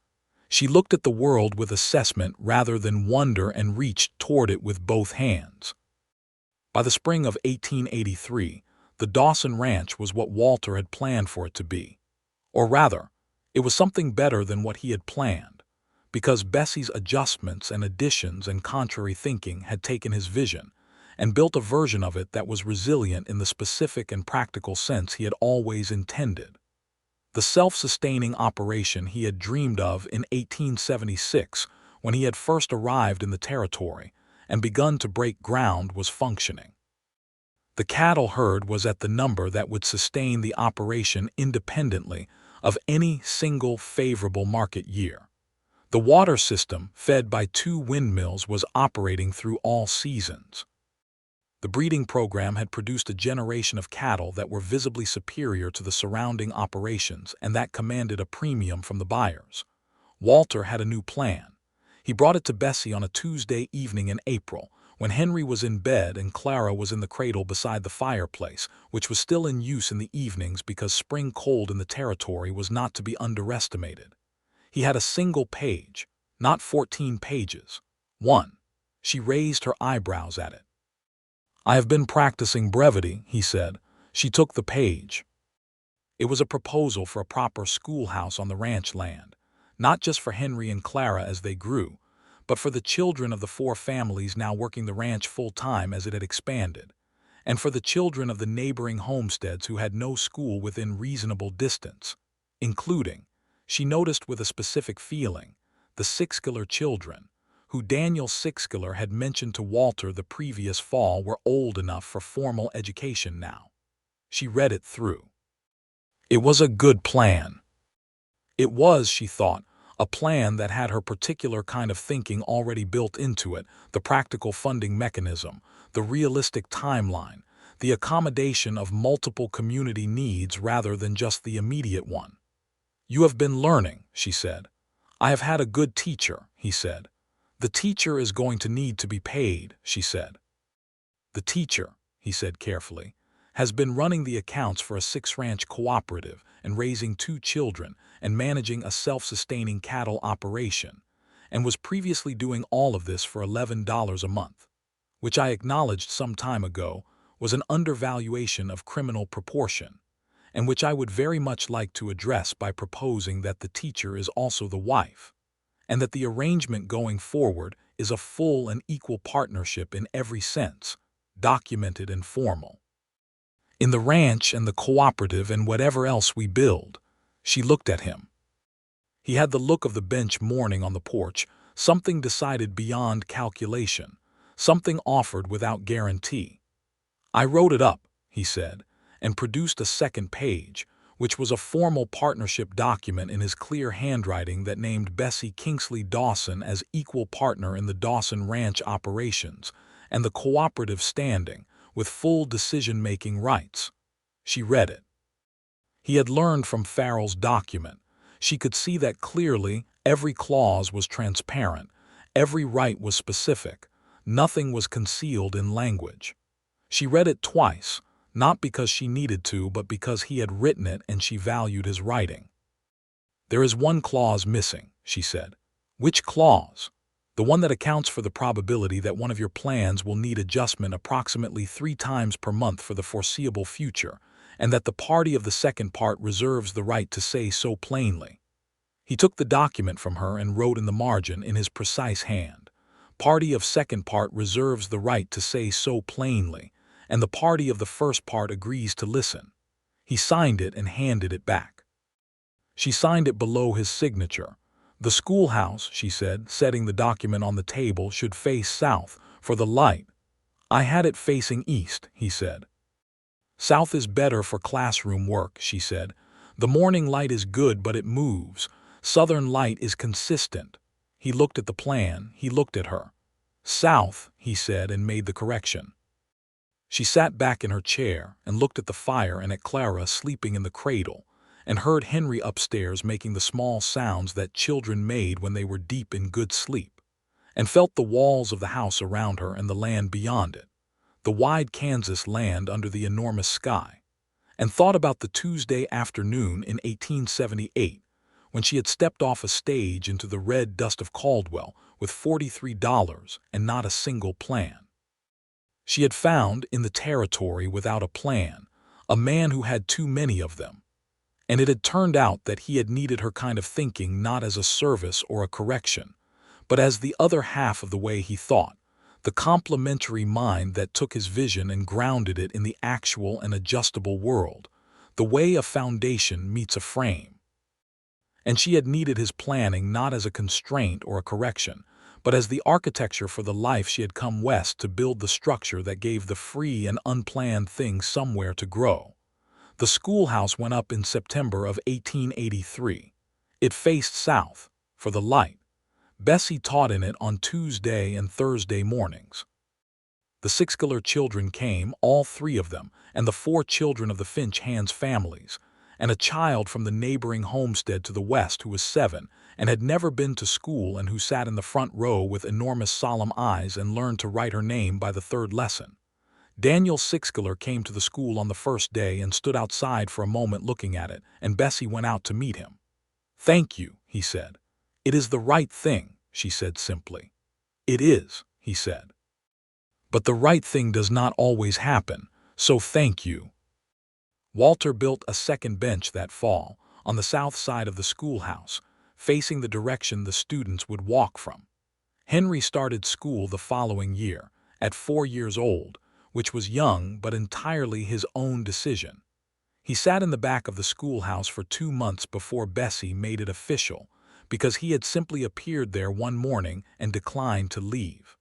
She looked at the world with assessment rather than wonder and reached toward it with both hands. By the spring of 1883, the Dawson Ranch was what Walter had planned for it to be. Or rather, it was something better than what he had planned, because Bessie's adjustments and additions and contrary thinking had taken his vision and built a version of it that was resilient in the specific and practical sense he had always intended. The self-sustaining operation he had dreamed of in 1876 when he had first arrived in the territory and begun to break ground, was functioning. The cattle herd was at the number that would sustain the operation independently of any single favorable market year. The water system, fed by 2 windmills, was operating through all seasons. The breeding program had produced a generation of cattle that were visibly superior to the surrounding operations and that commanded a premium from the buyers. Walter had a new plan. He brought it to Bessie on a Tuesday evening in April, when Henry was in bed and Clara was in the cradle beside the fireplace, which was still in use in the evenings because spring cold in the territory was not to be underestimated. He had a single page, not 14 pages. 1. She raised her eyebrows at it. "I have been practicing brevity," he said. She took the page. It was a proposal for a proper schoolhouse on the ranch land, not just for Henry and Clara as they grew, but for the children of the 4 families now working the ranch full-time as it had expanded, and for the children of the neighboring homesteads who had no school within reasonable distance, including, she noticed with a specific feeling, the Sixkiller children, who Daniel Sixkiller had mentioned to Walter the previous fall were old enough for formal education now. She read it through. It was a good plan. It was, she thought, a plan that had her particular kind of thinking already built into it, the practical funding mechanism, the realistic timeline, the accommodation of multiple community needs rather than just the immediate one. "You have been learning," she said. "I have had a good teacher," he said. "The teacher is going to need to be paid," she said. "The teacher," he said carefully, "has been running the accounts for a 6-ranch cooperative and raising 2 children and managing a self-sustaining cattle operation, and was previously doing all of this for $11 a month, which I acknowledged some time ago was an undervaluation of criminal proportion, and which I would very much like to address by proposing that the teacher is also the wife, and that the arrangement going forward is a full and equal partnership in every sense, documented and formal. In the ranch and the cooperative and whatever else we build." She looked at him. He had the look of the bench mourning on the porch, something decided beyond calculation, something offered without guarantee. "I wrote it up," he said, and produced a second page, which was a formal partnership document in his clear handwriting that named Bessie Kingsley Dawson as equal partner in the Dawson Ranch operations and the cooperative standing, with full decision-making rights. She read it. He had learned from Farrell's document. She could see that clearly. Every clause was transparent, every right was specific, nothing was concealed in language. She read it twice, not because she needed to, but because he had written it and she valued his writing. "There is one clause missing," she said. "Which clause?" "The one that accounts for the probability that one of your plans will need adjustment approximately 3 times per month for the foreseeable future, and that the party of the second part reserves the right to say so plainly." He took the document from her and wrote in the margin in his precise hand, "Party of second part reserves the right to say so plainly, and the party of the first part agrees to listen." He signed it and handed it back. She signed it below his signature. "The schoolhouse," she said, setting the document on the table, "should face south, for the light." "I had it facing east," he said. "South is better for classroom work," she said. "The morning light is good, but it moves. Southern light is consistent." He looked at the plan, he looked at her. "South," he said, and made the correction. She sat back in her chair and looked at the fire and at Clara sleeping in the cradle, and heard Henry upstairs making the small sounds that children made when they were deep in good sleep, and felt the walls of the house around her and the land beyond it, the wide Kansas land under the enormous sky, and thought about the Tuesday afternoon in 1878 when she had stepped off a stage into the red dust of Caldwell with $43 and not a single plan. She had found, in the territory without a plan, a man who had too many of them, and it had turned out that he had needed her kind of thinking not as a service or a correction, but as the other half of the way he thought, the complementary mind that took his vision and grounded it in the actual and adjustable world, the way a foundation meets a frame. And she had needed his planning not as a constraint or a correction, but as the architecture for the life she had come west to build, the structure that gave the free and unplanned thing somewhere to grow. The schoolhouse went up in September of 1883. It faced south, for the light. Bessie taught in it on Tuesday and Thursday mornings. The Sixkiller children came, all three of them, and the four children of the Finch Hands families, and a child from the neighboring homestead to the west who was 7 and had never been to school and who sat in the front row with enormous solemn eyes and learned to write her name by the 3rd lesson. Daniel Sixkiller came to the school on the first day and stood outside for a moment looking at it, and Bessie went out to meet him. "Thank you," he said. "It is the right thing," she said simply. "It is," he said. "But the right thing does not always happen, so thank you." Walter built a second bench that fall, on the south side of the schoolhouse, facing the direction the students would walk from. Henry started school the following year, at 4 years old, which was young but entirely his own decision. He sat in the back of the schoolhouse for 2 months before Bessie made it official, because he had simply appeared there one morning and declined to leave.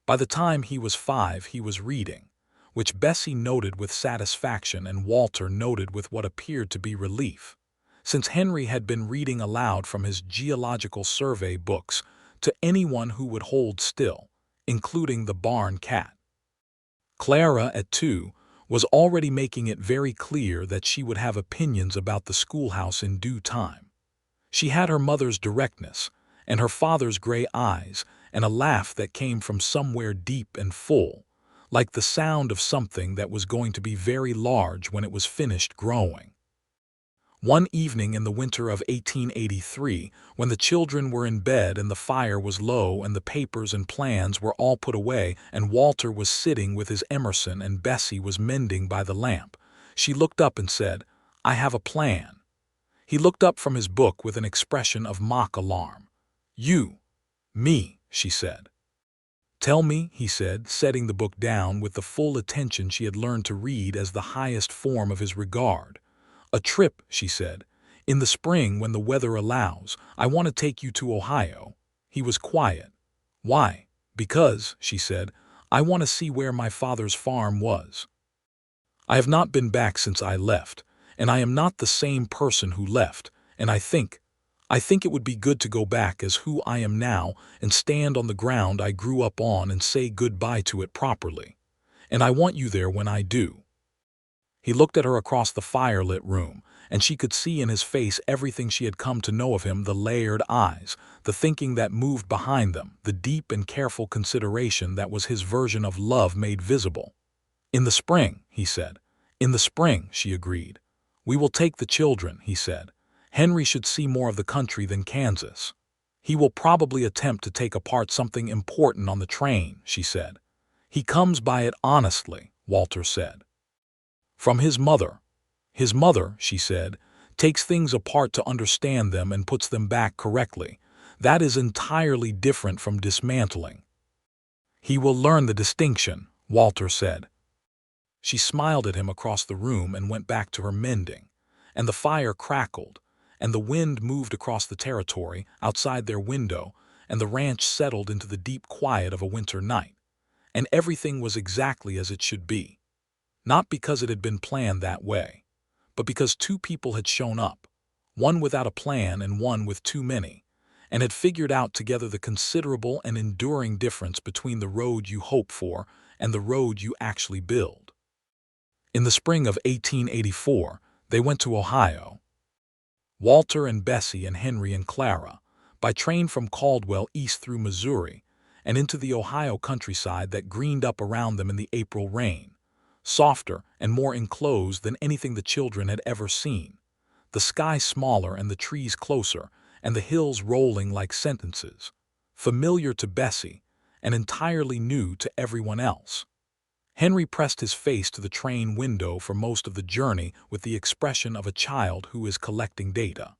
By the time he was 5, he was reading, which Bessie noted with satisfaction and Walter noted with what appeared to be relief, since Henry had been reading aloud from his geological survey books to anyone who would hold still, including the barn cat. Clara, at 2, was already making it very clear that she would have opinions about the schoolhouse in due time. She had her mother's directness, and her father's gray eyes, and a laugh that came from somewhere deep and full, like the sound of something that was going to be very large when it was finished growing. One evening in the winter of 1883, when the children were in bed and the fire was low and the papers and plans were all put away and Walter was sitting with his Emerson and Bessie was mending by the lamp, she looked up and said, "I have a plan." He looked up from his book with an expression of mock alarm. "You? Me?" she said. "Tell me," he said, setting the book down with the full attention she had learned to read as the highest form of his regard. "A trip," she said. "In the spring, when the weather allows, I want to take you to Ohio." He was quiet. "Why?" "Because," she said, "I want to see where my father's farm was. I have not been back since I left, and I am not the same person who left, and I think it would be good to go back as who I am now and stand on the ground I grew up on and say goodbye to it properly. And I want you there when I do." He looked at her across the firelit room, and she could see in his face everything she had come to know of him, the layered eyes, the thinking that moved behind them, the deep and careful consideration that was his version of love made visible. "In the spring," he said. "In the spring," she agreed. "We will take the children," he said. "Henry should see more of the country than Kansas. He will probably attempt to take apart something important on the train," she said. "He comes by it honestly," Walter said. "From his mother." "His mother," she said, "takes things apart to understand them and puts them back correctly. That is entirely different from dismantling." "He will learn the distinction," Walter said. She smiled at him across the room and went back to her mending, and the fire crackled, and the wind moved across the territory outside their window, and the ranch settled into the deep quiet of a winter night, and everything was exactly as it should be. Not because it had been planned that way, but because 2 people had shown up, one without a plan and one with too many, and had figured out together the considerable and enduring difference between the road you hope for and the road you actually build. In the spring of 1884, they went to Ohio. Walter and Bessie and Henry and Clara, by train from Caldwell east through Missouri and into the Ohio countryside that greened up around them in the April rain, softer and more enclosed than anything the children had ever seen, the sky smaller and the trees closer, and the hills rolling like sentences, familiar to Bessie and entirely new to everyone else. Henry pressed his face to the train window for most of the journey with the expression of a child who is collecting data.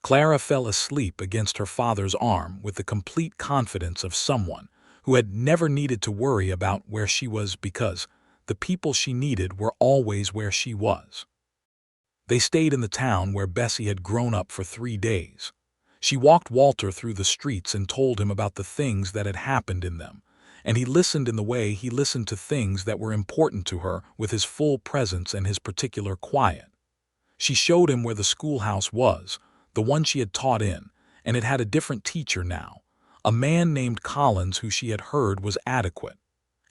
Clara fell asleep against her father's arm with the complete confidence of someone who had never needed to worry about where she was because the people she needed were always where she was. They stayed in the town where Bessie had grown up for 3 days. She walked Walter through the streets and told him about the things that had happened in them, and he listened in the way he listened to things that were important to her, with his full presence and his particular quiet. She showed him where the schoolhouse was, the one she had taught in, and it had a different teacher now, a man named Collins who she had heard was adequate.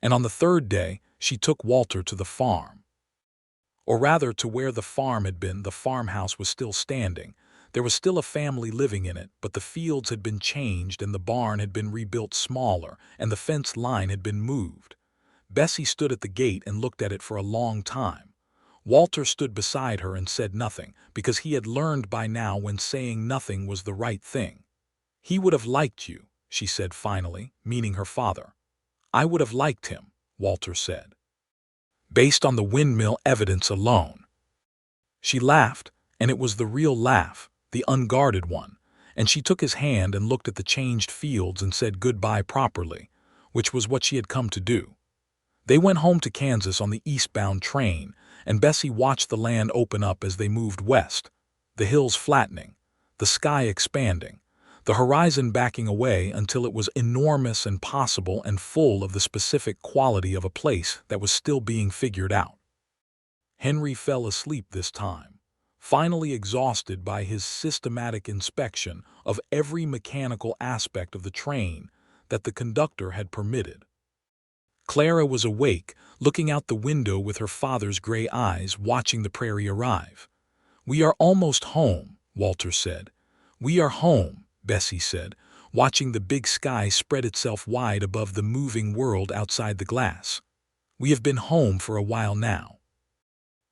And on the third day, she took Walter to the farm. Or rather, to where the farm had been. The farmhouse was still standing. There was still a family living in it, but the fields had been changed and the barn had been rebuilt smaller and the fence line had been moved. Bessie stood at the gate and looked at it for a long time. Walter stood beside her and said nothing, because he had learned by now when saying nothing was the right thing. "He would have liked you," she said finally, meaning her father. "I would have liked him," Walter said, "based on the windmill evidence alone." She laughed, and it was the real laugh, the unguarded one, and she took his hand and looked at the changed fields and said goodbye properly, which was what she had come to do. They went home to Kansas on the eastbound train, and Bessie watched the land open up as they moved west, the hills flattening, the sky expanding, the horizon backing away until it was enormous and possible and full of the specific quality of a place that was still being figured out. Henry fell asleep this time, finally exhausted by his systematic inspection of every mechanical aspect of the train that the conductor had permitted. Clara was awake, looking out the window with her father's gray eyes, watching the prairie arrive. "We are almost home," Walter said. "We are home," Bessie said, watching the big sky spread itself wide above the moving world outside the glass. "We have been home for a while now."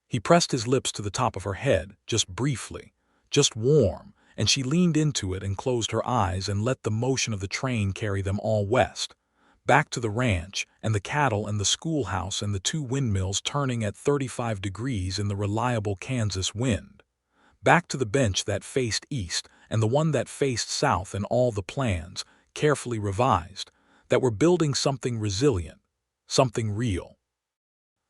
He pressed his lips to the top of her head, just briefly, just warm, and she leaned into it and closed her eyes and let the motion of the train carry them all west, back to the ranch and the cattle and the schoolhouse and the two windmills turning at 35 degrees in the reliable Kansas wind, back to the bench that faced east and the one that faced south, and all the plans, carefully revised, that were building something resilient, something real,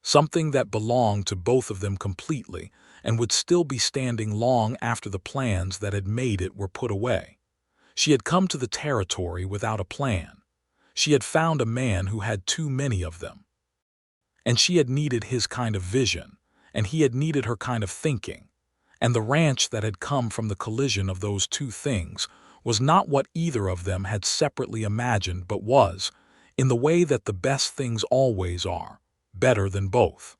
something that belonged to both of them completely and would still be standing long after the plans that had made it were put away. She had come to the territory without a plan. She had found a man who had too many of them. And she had needed his kind of vision, and he had needed her kind of thinking. And the ranch that had come from the collision of those two things was not what either of them had separately imagined, but was, in the way that the best things always are, better than both.